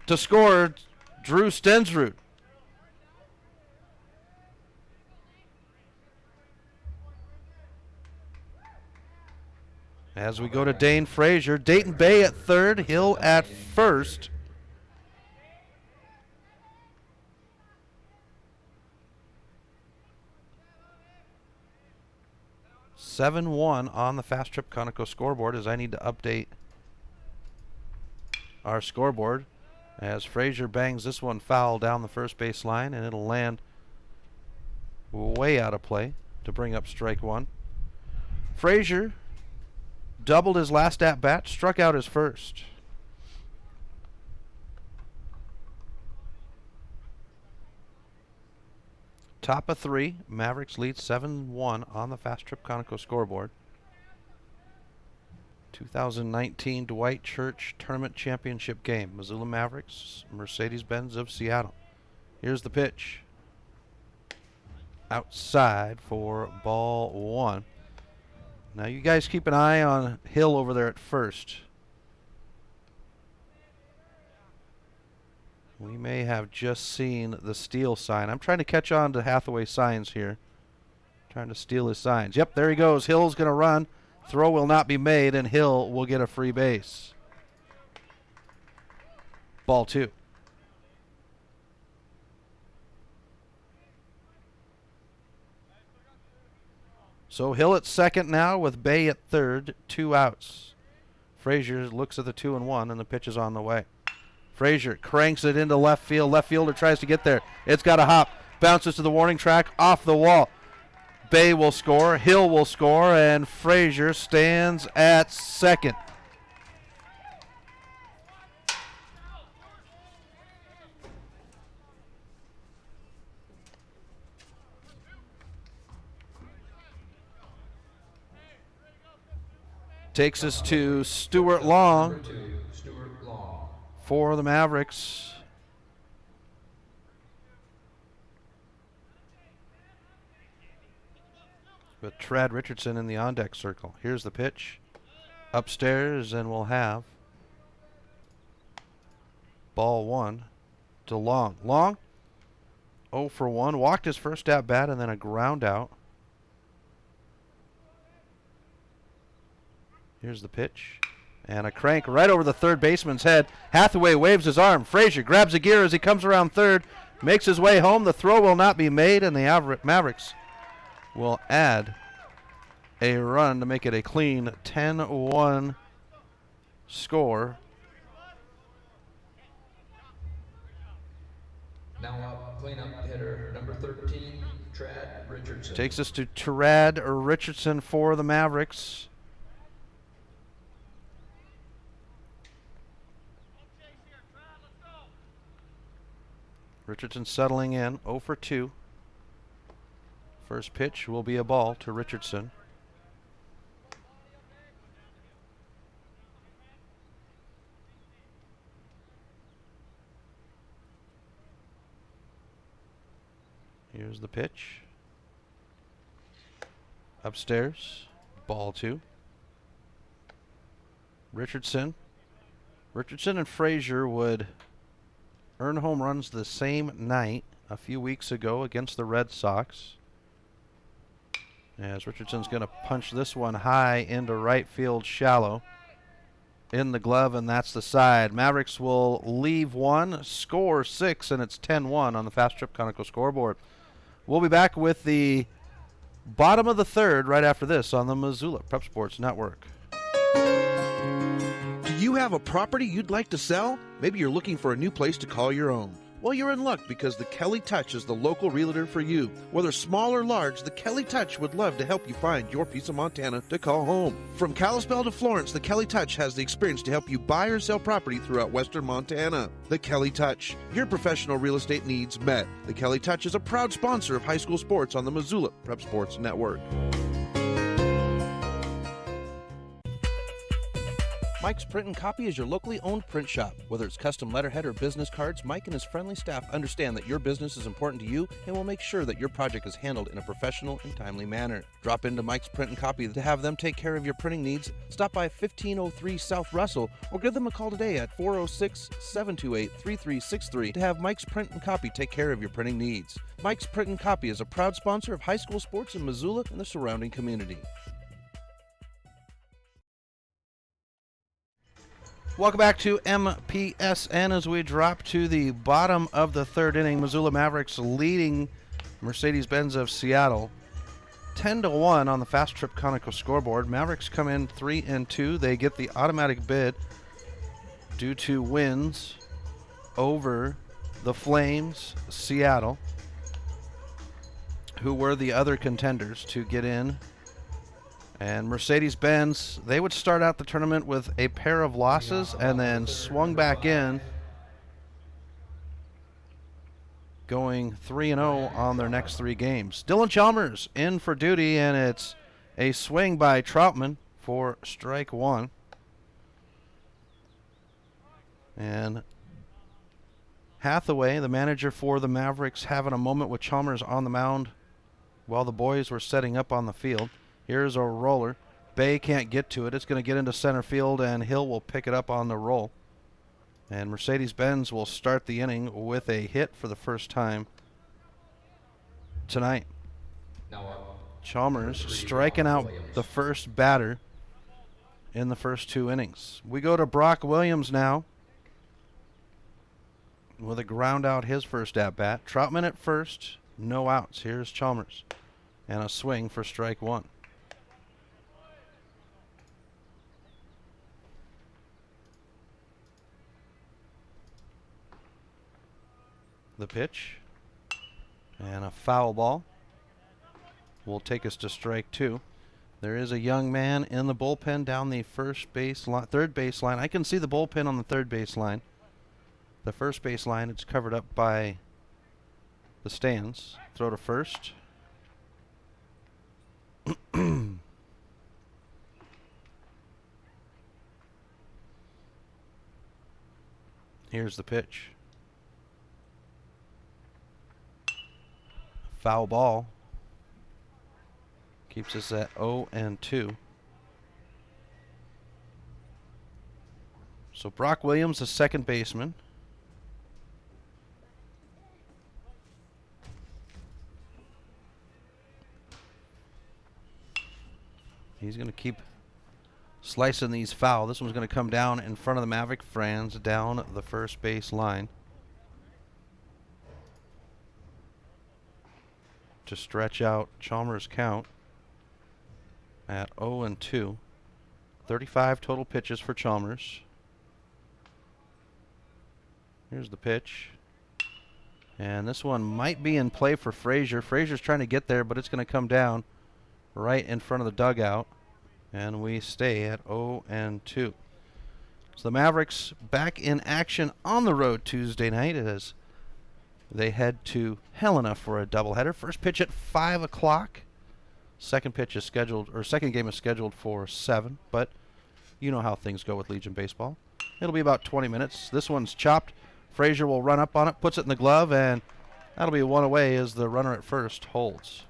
to score Drew Stensrud. As we go to Dane Frazier, Dayton Bay at third, Hill at first. (7-1) on the Fast Trip Conoco scoreboard, as I need to update our scoreboard, as Frazier bangs this one foul down the first base line, and it'll land way out of play to bring up strike one. Frazier doubled his last at bat, struck out his first. Top of three, Mavericks lead 7-1 on the Fast Trip Conoco scoreboard. 2019 Dwight Church Tournament Championship game. Missoula Mavericks, Mercedes-Benz of Seattle. Here's the pitch. Outside for ball one. Now you guys keep an eye on Hill over there at first. We may have just seen the steal sign. I'm trying to catch on to Hathaway's signs here. Trying to steal his signs. Yep, there he goes. Hill's going to run. Throw will not be made, and Hill will get a free base. Ball two. So Hill at second now with Bay at third, 2 outs. Frazier looks at the 2-1, and the pitch is on the way. Frazier cranks it into left field. Left fielder tries to get there. It's got a hop. Bounces to the warning track, off the wall. Bay will score, Hill will score, and Frazier stands at second. Takes us to Stuart Long for the Mavericks. With Trad Richardson in the on-deck circle. Here's the pitch. Upstairs, and we'll have ball one to Long. Long, 0 for 1. Walked his first at bat, and then a ground out. Here's the pitch. And a crank right over the third baseman's head. Hathaway waves his arm. Frazier grabs a gear as he comes around third. Makes his way home. The throw will not be made, and the Mavericks will add a run to make it a clean 10-1 score. Now up, cleanup hitter number 13, Trad Richardson. Takes us to Trad Richardson for the Mavericks. Richardson settling in, 0 for 2. First pitch will be a ball to Richardson. Here's the pitch. Upstairs, ball 2. Richardson and Frazier would earn home runs the same night a few weeks ago against the Red Sox. As Richardson's going to punch this one high into right field shallow. in the glove, and that's the side. Mavericks will leave 1, score 6, and it's 10-1 on the Fast Trip Conoco scoreboard. We'll be back with the bottom of the third right after this on the Missoula Prep Sports Network. Do you have a property you'd like to sell? Maybe you're looking for a new place to call your own. Well, you're in luck because the Kelly Touch is the local realtor for you. Whether small or large, the Kelly Touch would love to help you find your piece of Montana to call home. From Kalispell to Florence, the Kelly Touch has the experience to help you buy or sell property throughout western Montana. The Kelly Touch, your professional real estate needs met. The Kelly Touch is a proud sponsor of high school sports on the Missoula Prep Sports Network. Mike's Print and Copy is your locally owned print shop. Whether it's custom letterhead or business cards, Mike and his friendly staff understand that your business is important to you and will make sure that your project is handled in a professional and timely manner. Drop into Mike's Print and Copy to have them take care of your printing needs. Stop by 1503 South Russell or give them a call today at 406-728-3363 to have Mike's Print and Copy take care of your printing needs. Mike's Print and Copy is a proud sponsor of high school sports in Missoula and the surrounding community. Welcome back to MPSN as we drop to the bottom of the third inning. Missoula Mavericks leading Mercedes-Benz of Seattle 10-1 on the Fast Trip Conoco scoreboard. Mavericks come in 3-2. They get the automatic bid due to wins over the Flames, Seattle, who were the other contenders to get in. And Mercedes-Benz, they would start out the tournament with a pair of losses and then swung back in, going 3-0 on their next 3 games. Dylan Chalmers in for duty, and it's a swing by Troutman for strike 1. And Hathaway, the manager for the Mavericks, having a moment with Chalmers on the mound while the boys were setting up on the field. Here's a roller. Bay can't get to it. It's going to get into center field, and Hill will pick it up on the roll. And Mercedes-Benz will start the inning with a hit for the first time tonight. Chalmers striking out the first batter in the first 2 innings. We go to Brock Williams now with a ground out his first at-bat. Troutman at first, no outs. Here's Chalmers, and a swing for strike 1. The pitch, and a foul ball will take us to strike 2. There is a young man in the bullpen down the third base line. I can see the bullpen on the third base line. The first base line, it's covered up by the stands. Throw to first. Here's the pitch. Foul ball. Keeps us at 0-2. So Brock Williams, the second baseman. He's going to keep slicing these foul. This one's going to come down in front of the Maverick fans down the first base line to stretch out Chalmers' count at 0-2. 35 total pitches for Chalmers. Here's the pitch. And this one might be in play for Frazier. Frazier's trying to get there, but it's going to come down right in front of the dugout. And we stay at 0-2. So the Mavericks back in action on the road Tuesday night as they head to Helena for a doubleheader. First pitch at 5 o'clock. Second game is scheduled for 7, but you know how things go with Legion Baseball. It'll be about 20 minutes. This one's chopped. Frazier will run up on it, puts it in the glove, and that'll be one away as the runner at first holds.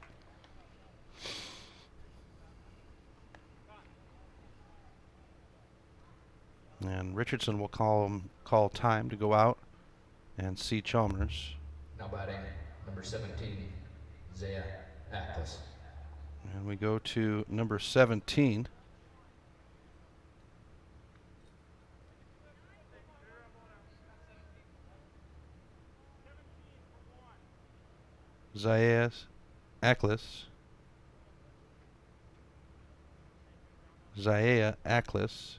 And Richardson will call time to go out and see Chalmers. Now batting, number 17, Zaya Atlas. And we go to number 17. Zayas Aklis. Zaea Aklis.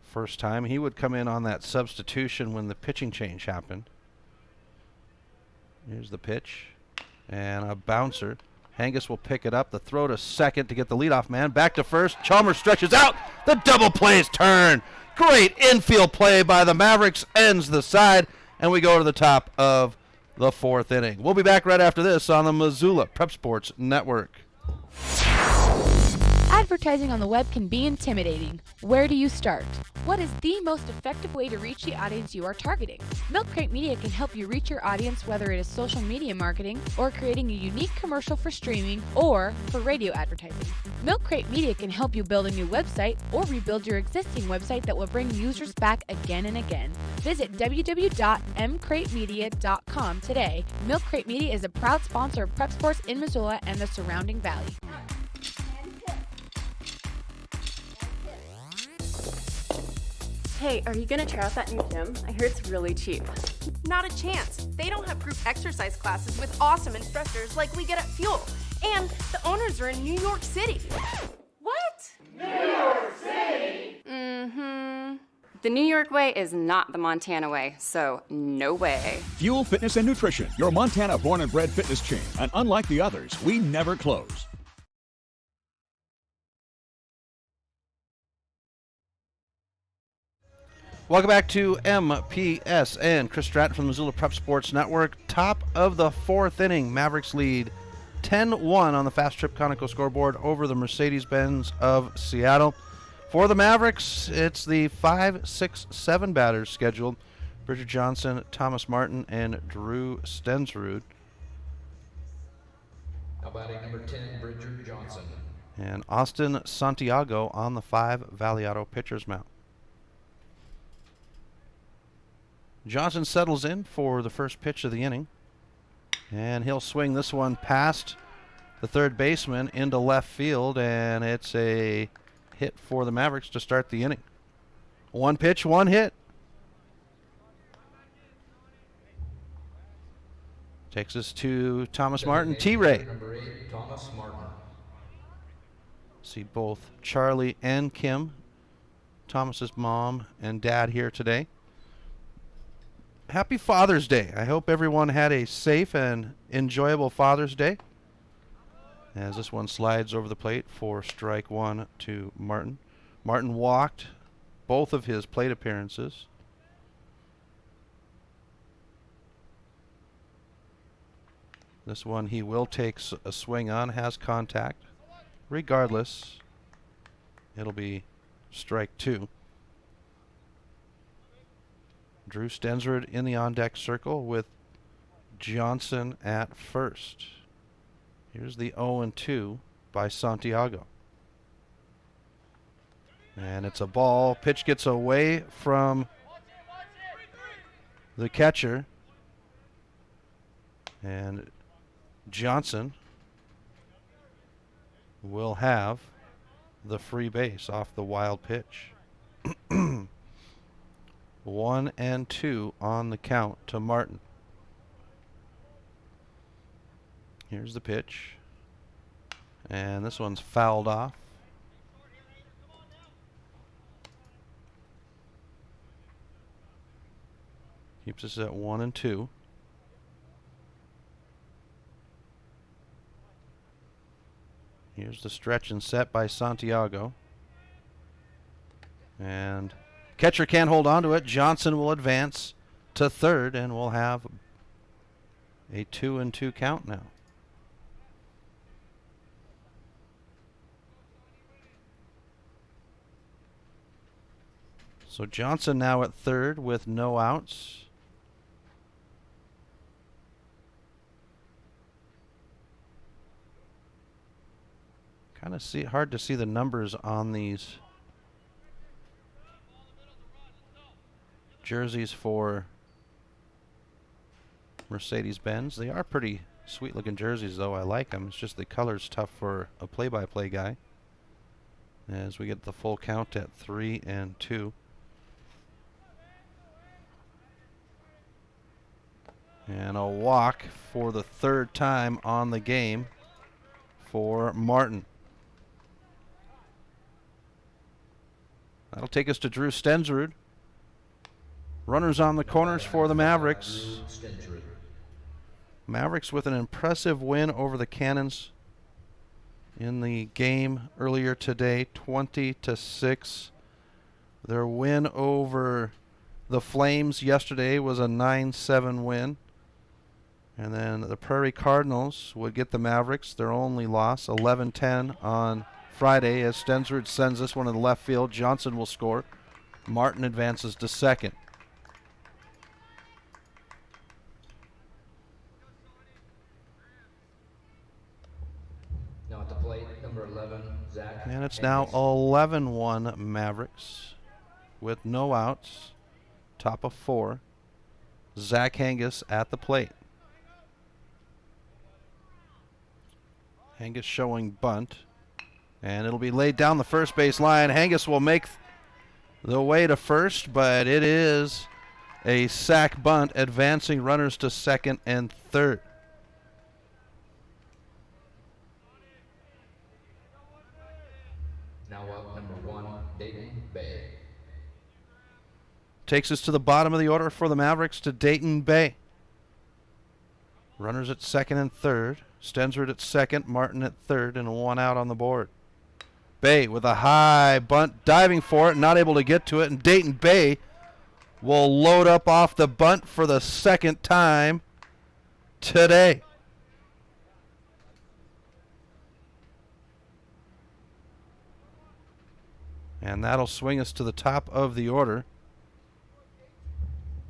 First time. He would come in on that substitution when the pitching change happened. Here's the pitch. And a bouncer. Hangus will pick it up. The throw to second to get the leadoff man. Back to first. Chalmers stretches out. The double plays turn. Great infield play by the Mavericks. Ends the side. And we go to the top of the fourth inning. We'll be back right after this on the Missoula Prep Sports Network. Advertising on the web can be intimidating. Where do you start? What is the most effective way to reach the audience you are targeting? Milk Crate Media can help you reach your audience, whether it is social media marketing or creating a unique commercial for streaming or for radio advertising. Milk Crate Media can help you build a new website or rebuild your existing website that will bring users back again and again. Visit www.mcratemedia.com today. Milk Crate Media is a proud sponsor of Prep Sports in Missoula and the surrounding valley. Hey, are you gonna try out that new gym? I hear it's really cheap. Not a chance. They don't have group exercise classes with awesome instructors like we get at Fuel. And the owners are in New York City. What? New York City? Mm-hmm. The New York way is not the Montana way, so no way. Fuel Fitness and Nutrition, your Montana born and bred fitness chain. And unlike the others, we never close. Welcome back to MPSN. Chris Stratton from the Missoula Prep Sports Network. Top of the fourth inning. Mavericks lead 10-1 on the Fast Trip Conoco scoreboard over the Mercedes-Benz of Seattle. For the Mavericks, it's the 5, 6, 7 batters scheduled. Bridger Johnson, Thomas Martin, and Drew Stensrud. Now batting number 10, Bridger Johnson. And Austin Santiago on the 5 Valiato pitcher's mound. Johnson settles in for the first pitch of the inning. And he'll swing this one past the third baseman into left field, and it's a hit for the Mavericks to start the inning. One pitch, one hit. Takes us to Thomas Martin, T-Ray. Number 8, Thomas Martin. See both Charlie and Kim, Thomas's mom and dad, here today. Happy Father's Day. I hope everyone had a safe and enjoyable Father's Day. As this one slides over the plate for strike one to Martin. Martin walked both of his plate appearances. This one he will take a swing on, has contact. Regardless, it'll be strike two. Drew Stensrud in the on-deck circle with Johnson at first. Here's the 0-2 by Santiago. And it's a ball. Pitch gets away from the catcher. And Johnson will have the free base off the wild pitch. 1-2 on the count to Martin. Here's the pitch. And this one's fouled off. Keeps us at 1-2. Here's the stretch and set by Santiago. And catcher can't hold on to it. Johnson will advance to third, and we'll have a 2-2 count now. So Johnson now at third with no outs. Kind of hard to see the numbers on these jerseys for Mercedes-Benz. They are pretty sweet-looking jerseys, though. I like them. It's just the color's tough for a play-by-play guy. As we get the full count at 3-2. And a walk for the third time on the game for Martin. That'll take us to Drew Stensrud. Runners on the corners for the Mavericks. Mavericks with an impressive win over the Cannons in the game earlier today, 20-6. Their win over the Flames yesterday was a 9-7 win. And then the Prairie Cardinals would get the Mavericks, their only loss, 11-10 on Friday, as Stensrud sends this one in the left field. Johnson will score. Martin advances to second. Now at the plate, number 11, Zach. And it's now 11-1 Mavericks with no outs. Top of 4. Zach Hangus at the plate. Hangus showing bunt. And it'll be laid down the first base line. Hangus will make the way to first, but it is a sac bunt, advancing runners to second and third. Now up, number 1, Dayton Bay. Takes us to the bottom of the order for the Mavericks, to Dayton Bay. Runners at second and third. Stensrud at second, Martin at third, and 1 out on the board. Bay with a high bunt, diving for it, not able to get to it, and Dayton Bay will load up off the bunt for the second time today. And that'll swing us to the top of the order,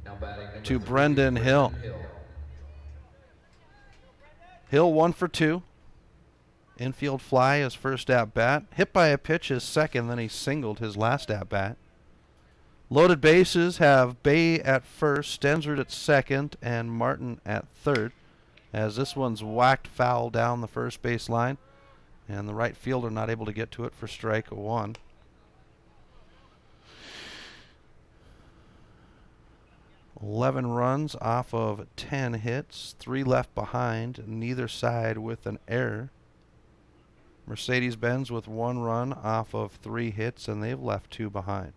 Now batting number to 3, Brendan Hill. Hill 1 for 2. Infield fly his first at bat. Hit by a pitch his second, then he singled his last at bat. Loaded bases have Bay at first, Stensrud at second, and Martin at third, as this one's whacked foul down the first base line, and the right fielder not able to get to it for strike 1. "11 runs off of 10 hits, 3 left behind, neither side with an error. Mercedes-Benz with 1 run off of 3 hits, and they've left 2 behind.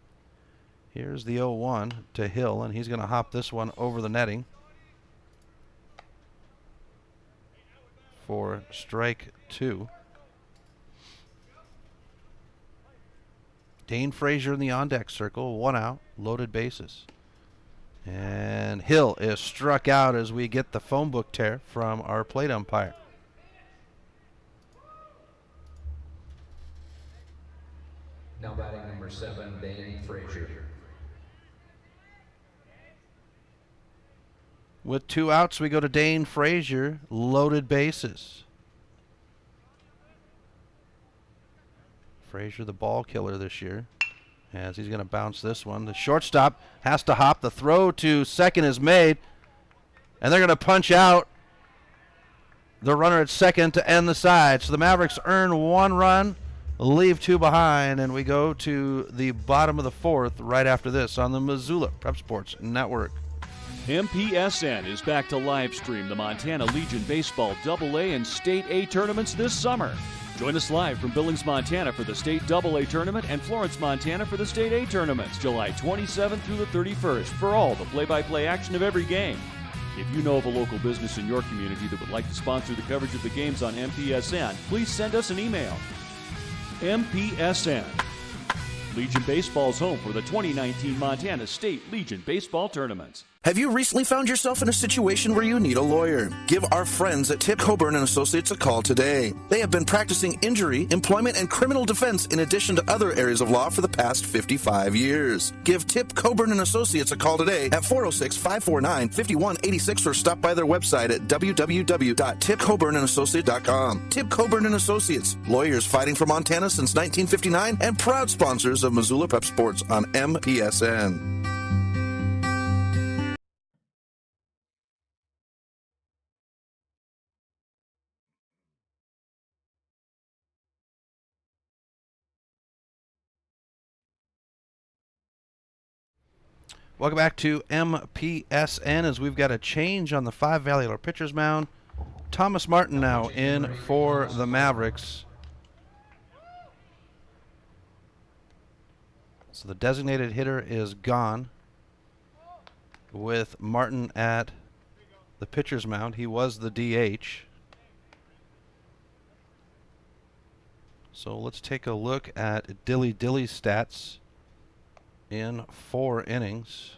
Here's the 0-1 to Hill, and he's going to hop this one over the netting for strike 2. Dane Frazier in the on-deck circle, 1 out, loaded bases. And Hill is struck out as we get the phone book tear from our plate umpire. Now batting number 7, Dane Frazier. With 2 outs, we go to Dane Frazier, loaded bases. Frazier, the ball killer this year, as he's going to bounce this one. The shortstop has to hop. The throw to second is made, and they're going to punch out the runner at second to end the side. So the Mavericks earn 1 run, leave 2 behind, and we go to the bottom of the 4th right after this on the Missoula Prep Sports Network. MPSN is back to live stream the Montana Legion Baseball AA and State A tournaments this summer. Join us live from Billings, Montana for the State AA tournament and Florence, Montana for the State A tournaments, July 27th through the 31st, for all the play-by-play action of every game. If you know of a local business in your community that would like to sponsor the coverage of the games on MPSN, please send us an email. MPSN. Legion Baseball's home for the 2019 Montana State Legion Baseball Tournaments. Have you recently found yourself in a situation where you need a lawyer? Give our friends at Tip Coburn & Associates a call today. They have been practicing injury, employment, and criminal defense in addition to other areas of law for the past 55 years. Give Tip Coburn & Associates a call today at 406-549-5186 or stop by their website at www.tipcoburnandassociates.com. Tip Coburn & Associates, lawyers fighting for Montana since 1959 and proud sponsors of Missoula Prep Sports on MPSN. Welcome back to MPSN as we've got a change on the Five Valley Our pitcher's mound. Thomas Martin now in for the Mavericks. So the designated hitter is gone with Martin at the pitcher's mound. He was the DH. So let's take a look at Dilly Dilly's stats in 4 innings.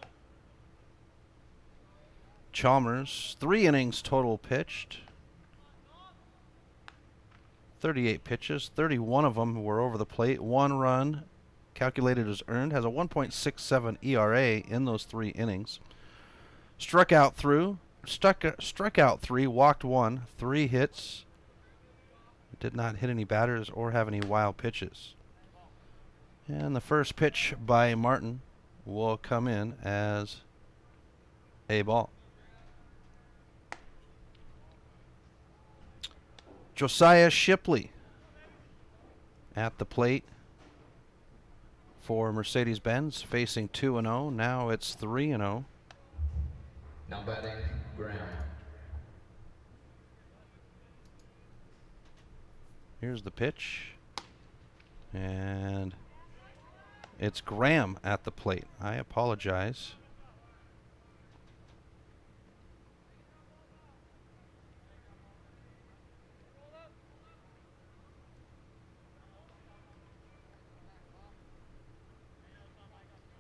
Chalmers, 3 innings total pitched. 38 pitches, 31 of them were over the plate. 1 run calculated as earned, has a 1.67 ERA in those 3 innings. Struck out 3, walked 1, 3 hits. Did not hit any batters or have any wild pitches. And the first pitch by Martin will come in as a ball. Josiah Shipley at the plate for Mercedes-Benz, facing 2-0. Now it's 3-0. Now batting, Graham. Here's the pitch. And it's Graham at the plate. I apologize.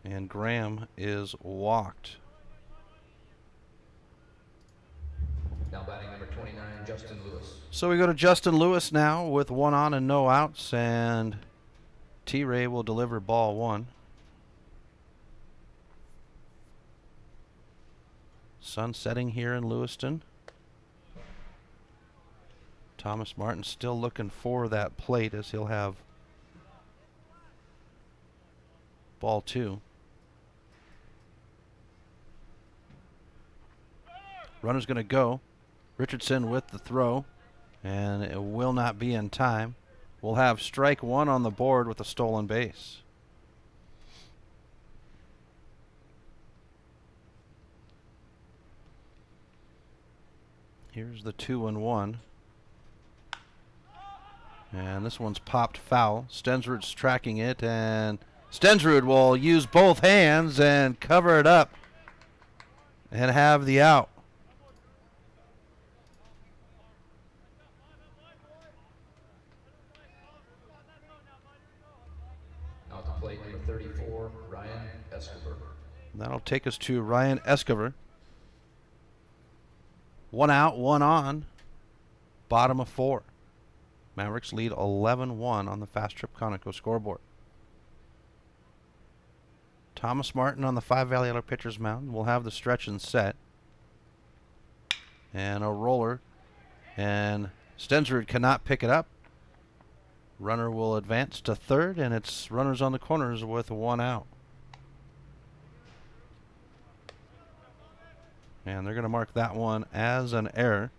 And Graham is walked. Now batting number 29, Justin Lewis. So we go to Justin Lewis now with 1 on and no outs, and T-Ray will deliver ball 1. Sun setting here in Lewiston. Thomas Martin still looking for that plate as he'll have ball 2. Runner's going to go. Richardson with the throw, and it will not be in time. We'll have strike 1 on the board with a stolen base. Here's the 2-1. And this one's popped foul. Stensrud's tracking it, and Stensrud will use both hands and cover it up and have the out. Out to plate number 34, Ryan Escobar. That'll take us to Ryan Escobar. 1 out, 1 on. Bottom of 4. Mavericks lead 11-1 on the Fast Trip Conoco scoreboard. Thomas Martin on the Five Valley Other pitcher's mound will have the stretch and set. And a roller. And Stensrud cannot pick it up. Runner will advance to third, and it's runners on the corners with 1 out. And they're going to mark that one as an error.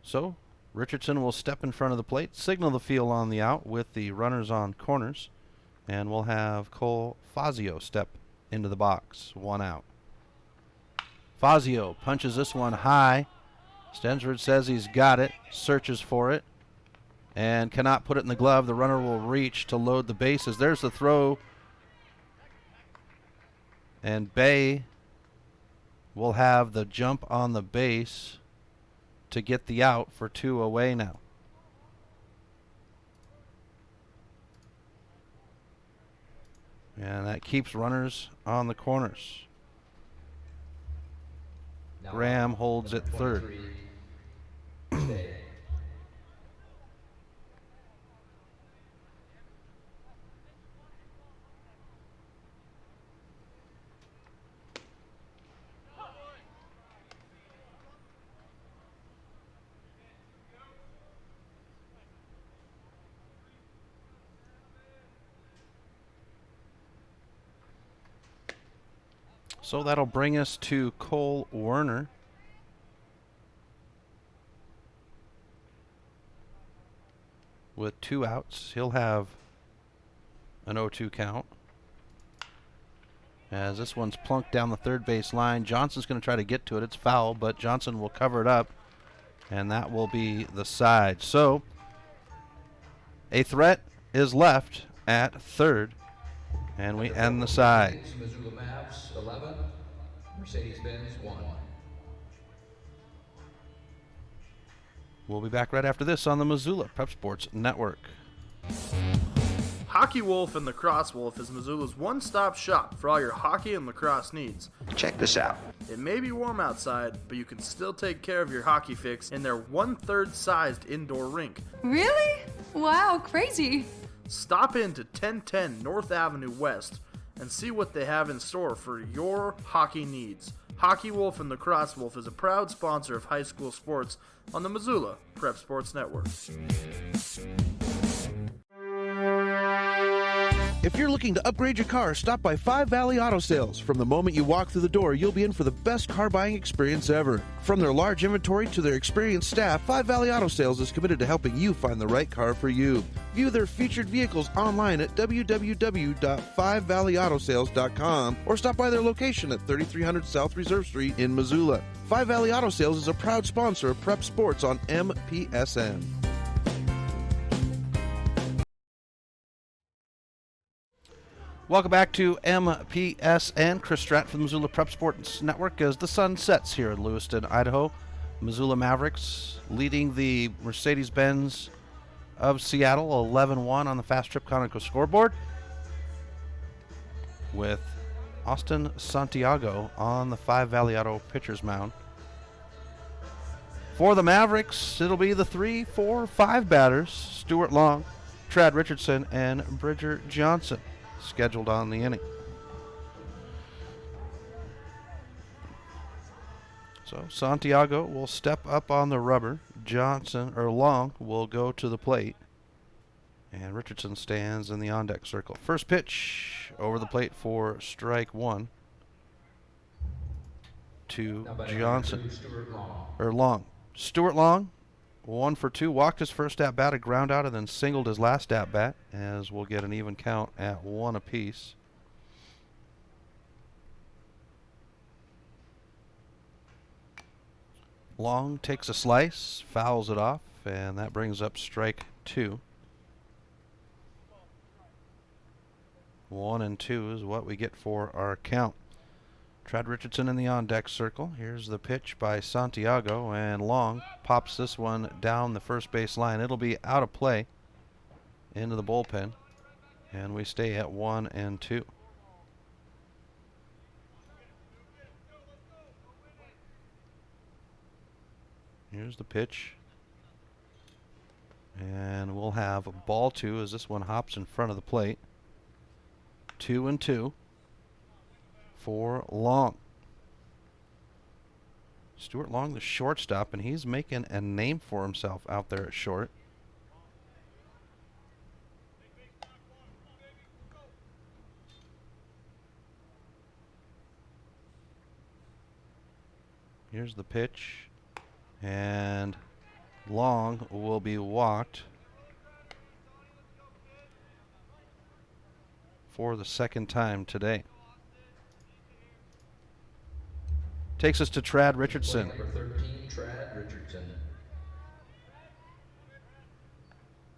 So Richardson will step in front of the plate, signal the field on the out with the runners on corners, and we'll have Cole Fazio step into the box. 1 out. Fazio punches this one high. Stensrud says he's got it, searches for it, and cannot put it in the glove. The runner will reach to load the bases. There's the throw. And Bay will have the jump on the base to get the out for 2 away now. And that keeps runners on the corners. Graham holds at third. So that'll bring us to Cole Werner. with 2 outs. He'll have an 0-2 count. As this one's plunked down the third base line. Johnson's going to try to get to it. It's foul, but Johnson will cover it up, and that will be the side. So a threat is left at third, and we end the side. Missoula Mavs 11, Mercedes-Benz 1. We'll be back right after this on the Missoula Prep Sports Network. Hockey Wolf and Lacrosse Wolf is Missoula's one-stop shop for all your hockey and lacrosse needs. Check this out. It may be warm outside, but you can still take care of your hockey fix in their 1/3 sized indoor rink. Really? Wow, crazy. Stop into 1010 North Avenue West and see what they have in store for your hockey needs. Hockey Wolf and Lacrosse Wolf is a proud sponsor of high school sports on the Missoula Prep Sports Network. If you're looking to upgrade your car, stop by Five Valley Auto Sales. From the moment you walk through the door, you'll be in for the best car buying experience ever. From their large inventory to their experienced staff, Five Valley Auto Sales is committed to helping you find the right car for you. View their featured vehicles online at www.5valleyautosales.com or stop by their location at 3300 South Reserve Street in Missoula. Five Valley Auto Sales is a proud sponsor of Prep Sports on MPSN. Welcome back to MPSN. Chris Stratton from the Missoula Prep Sports Network as the sun sets here in Lewiston, Idaho. Missoula Mavericks leading the Mercedes-Benz of Seattle 11-1 on the Fast Trip Conoco scoreboard, with Austin Santiago on the Five Valley Auto pitcher's mound. For the Mavericks, it'll be the 3, 4, 5 batters, Stuart Long, Trad Richardson, and Bridger Johnson, scheduled on the inning. So Santiago will step up on the rubber. Long will go to the plate. And Richardson stands in the on-deck circle. First pitch over the plate for strike 1 to Johnson. Stuart Long, 1 for 2, walked his first at bat, a ground out, and then singled his last at bat, as we'll get an even count at 1 apiece. Long takes a slice, fouls it off, and that brings up strike 2. 1 and 2 is what we get for our count. Trad Richardson in the on-deck circle. Here's the pitch by Santiago, and Long pops this one down the first base line. It'll be out of play into the bullpen, and we stay at 1 and 2. Here's the pitch, and we'll have ball 2 as this one hops in front of the plate. 2 and 2. For Long. Stuart Long, the shortstop, and he's making a name for himself out there at short. Here's the pitch, and Long will be walked for the second time today. Takes us to Trad Richardson. Number 13, Trad Richardson.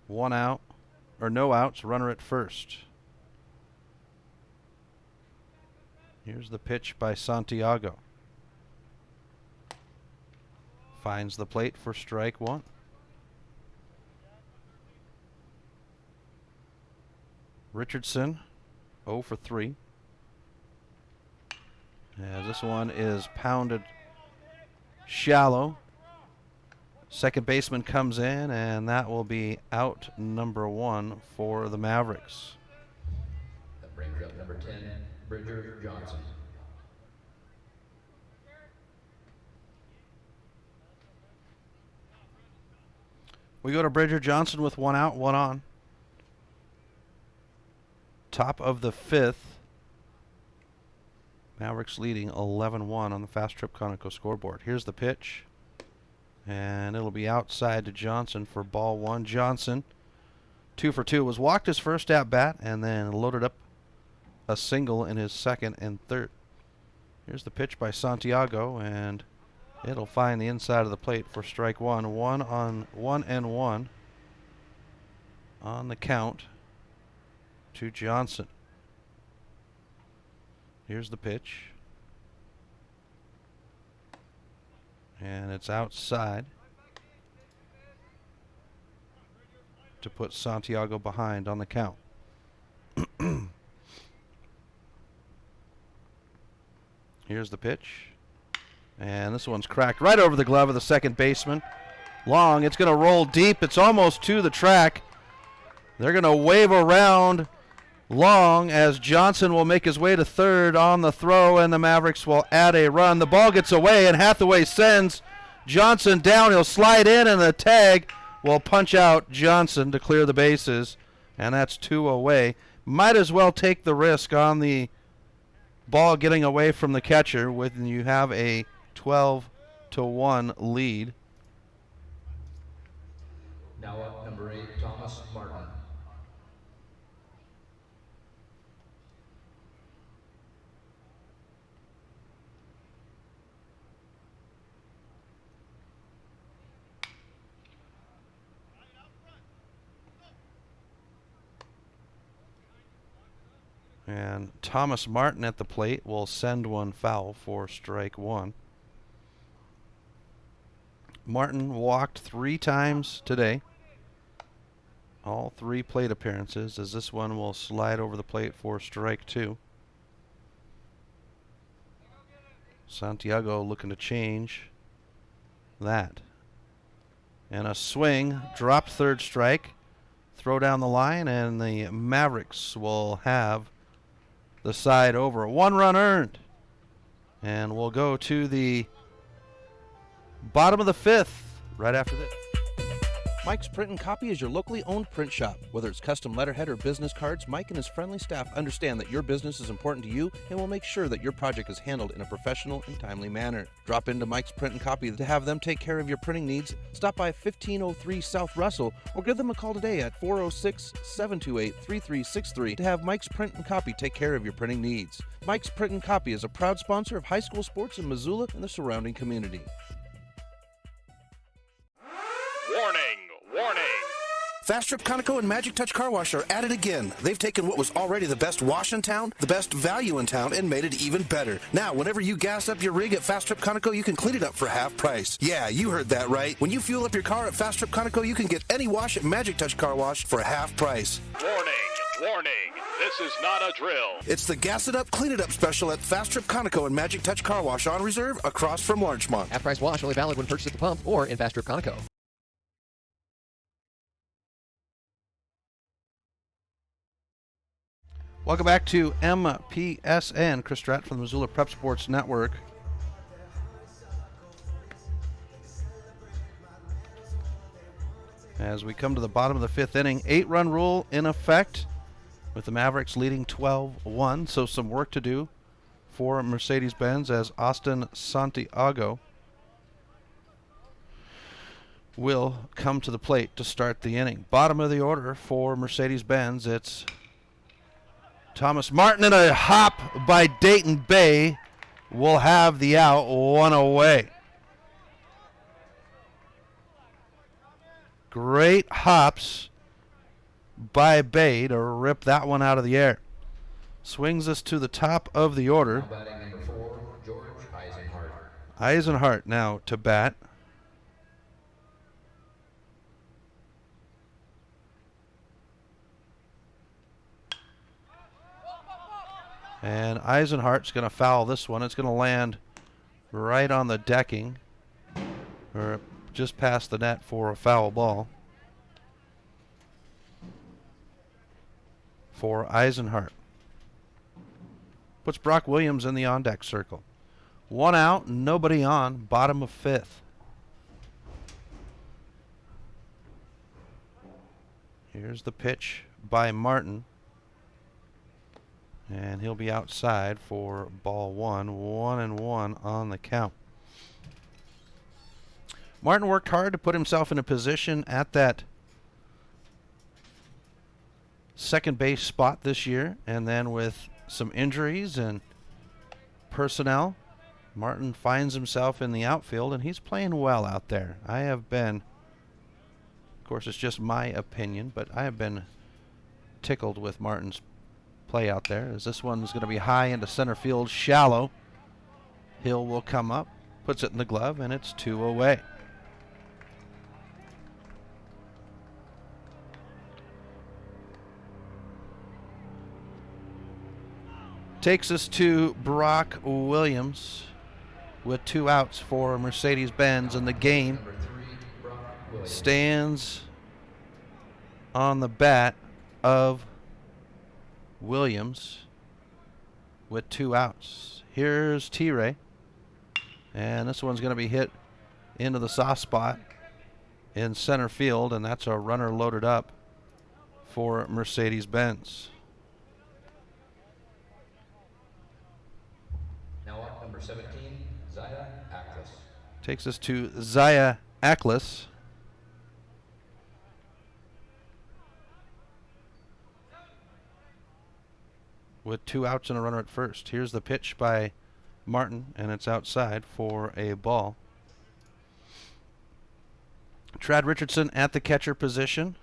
1 out, or no outs, runner at first. Here's the pitch by Santiago. Finds the plate for strike 1. Richardson, 0 for 3. As this one is pounded shallow. Second baseman comes in, and that will be out number 1 for the Mavericks. That brings up number 10, Bridger Johnson. We go to Bridger Johnson with 1 out, 1 on. Top of the 5th. Mavericks leading 11-1 on the Fast Trip Conoco scoreboard. Here's the pitch, and it'll be outside to Johnson for ball 1. Johnson 2 for 2. Was walked his first at bat and then loaded up a single in his second and third. Here's the pitch by Santiago, and it'll find the inside of the plate for strike one. 1-1 on the count to Johnson. Here's the pitch. And it's outside to put Santiago behind on the count. Here's the pitch. And this one's cracked right over the glove of the second baseman. Long, it's going to roll deep. It's almost to the track. They're going to wave around Long as Johnson will make his way to third on the throw, and the Mavericks will add a run. The ball gets away, and Hathaway sends Johnson down. He'll slide in, and the tag will punch out Johnson to clear the bases, and that's 2 away. Might as well take the risk on the ball getting away from the catcher when you have a 12-1 lead. Now up, number 8, Thomas Martin. And Thomas Martin at the plate will send one foul for strike one. Martin walked 3 times today. All 3 plate appearances, as this one will slide over the plate for strike 2. Santiago looking to change that. And a swing, dropped third strike, throw down the line, and the Mavericks will have the side over. 1 run earned. And we'll go to the bottom of the 5th right after this. Mike's Print and Copy is your locally owned print shop. Whether it's custom letterhead or business cards, Mike and his friendly staff understand that your business is important to you and will make sure that your project is handled in a professional and timely manner. Drop into Mike's Print and Copy to have them take care of your printing needs. Stop by 1503 South Russell or give them a call today at 406-728-3363 to have Mike's Print and Copy take care of your printing needs. Mike's Print and Copy is a proud sponsor of high school sports in Missoula and the surrounding community. Warning! Warning! Fast Trip Conoco and Magic Touch Car Wash are at it again. They've taken what was already the best wash in town, the best value in town, and made it even better. Now, whenever you gas up your rig at Fast Trip Conoco, you can clean it up for half price. Yeah, you heard that right. When you fuel up your car at Fast Trip Conoco, you can get any wash at Magic Touch Car Wash for half price. Warning! Warning! This is not a drill. It's the Gas It Up, Clean It Up special at Fast Trip Conoco and Magic Touch Car Wash on reserve across from Larchmont. Half-price wash only valid when purchased at the pump or in Fast Trip Conoco. Welcome back to MPSN. Chris Stratt from the Missoula Prep Sports Network. As we come to the bottom of the 5th inning, 8-run rule in effect with the Mavericks leading 12-1. So some work to do for Mercedes-Benz as Austin Santiago will come to the plate to start the inning. Bottom of the order for Mercedes-Benz, it's Thomas Martin, and a hop by Dayton Bay will have the out, 1 away. Great hops by Bay to rip that one out of the air. Swings us to the top of the order. Now batting number 4, George Eisenhart. Eisenhart now to bat. And Eisenhart's going to foul this one. It's going to land right on the decking, or just past the net for a foul ball for Eisenhart. Puts Brock Williams in the on-deck circle. 1 out, nobody on, bottom of 5th. Here's the pitch by Martin. And he'll be outside for ball 1. 1-1 on the count. Martin worked hard to put himself in a position at that second base spot this year, and then with some injuries and personnel, Martin finds himself in the outfield, and he's playing well out there. Of course, it's just my opinion, but I have been tickled with Martin's play out there, as this one's going to be high into center field, shallow. Hill will come up, puts it in the glove, and it's 2 away. Takes us to Brock Williams with 2 outs for Mercedes-Benz, and the game stands on the bat of Williams with 2 outs. Here's T-Ray, and this one's going to be hit into the soft spot in center field, and that's a runner loaded up for Mercedes-Benz. Now up, number 17, Zaya Aklis. Takes us to Zaya Aklis. With 2 outs and a runner at first. Here's the pitch by Martin, and it's outside for a ball. Trad Richardson at the catcher position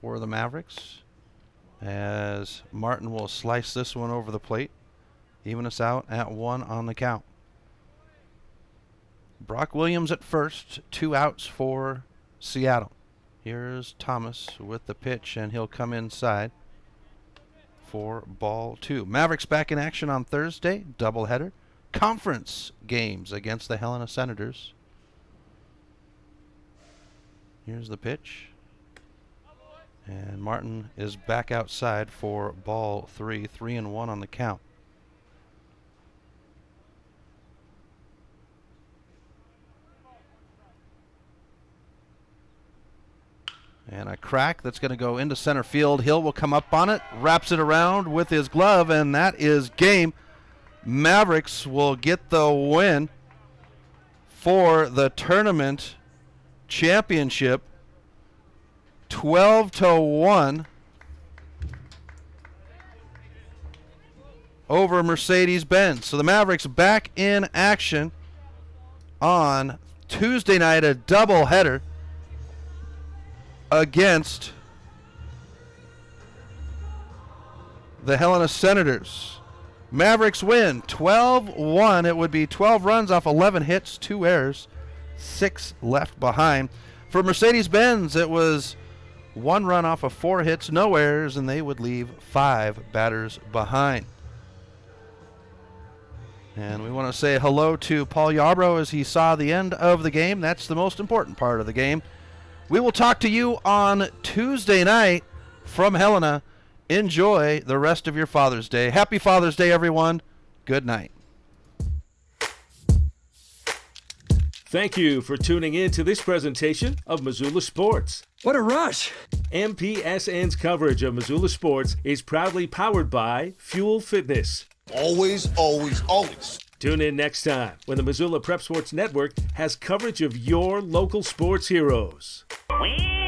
for the Mavericks, as Martin will slice this one over the plate, even us out at 1 on the count. Brock Williams at first, 2 outs for Seattle. Here's Thomas with the pitch, and he'll come inside for ball 2. Mavericks back in action on Thursday, doubleheader. Conference games against the Helena Senators. Here's the pitch. And Martin is back outside for ball 3, 3-1 on the count. And a crack that's going to go into center field. Hill will come up on it, wraps it around with his glove, and that is game. Mavericks will get the win for the tournament championship, 12-1 over Mercedes-Benz. So the Mavericks back in action on Tuesday night, a doubleheader against the Helena Senators. Mavericks win 12-1. It would be 12 runs off 11 hits, 2 errors, 6 left behind. For Mercedes-Benz, it was 1 run off of 4 hits, no errors, and they would leave 5 batters behind. And we want to say hello to Paul Yarbrough as he saw the end of the game. That's the most important part of the game. We will talk to you on Tuesday night from Helena. Enjoy the rest of your Father's Day. Happy Father's Day, everyone. Good night. Thank you for tuning in to this presentation of Missoula Sports. What a rush! MPSN's coverage of Missoula Sports is proudly powered by Fuel Fitness. Always, always, always. Tune in next time when the Missoula Prep Sports Network has coverage of your local sports heroes. Whee!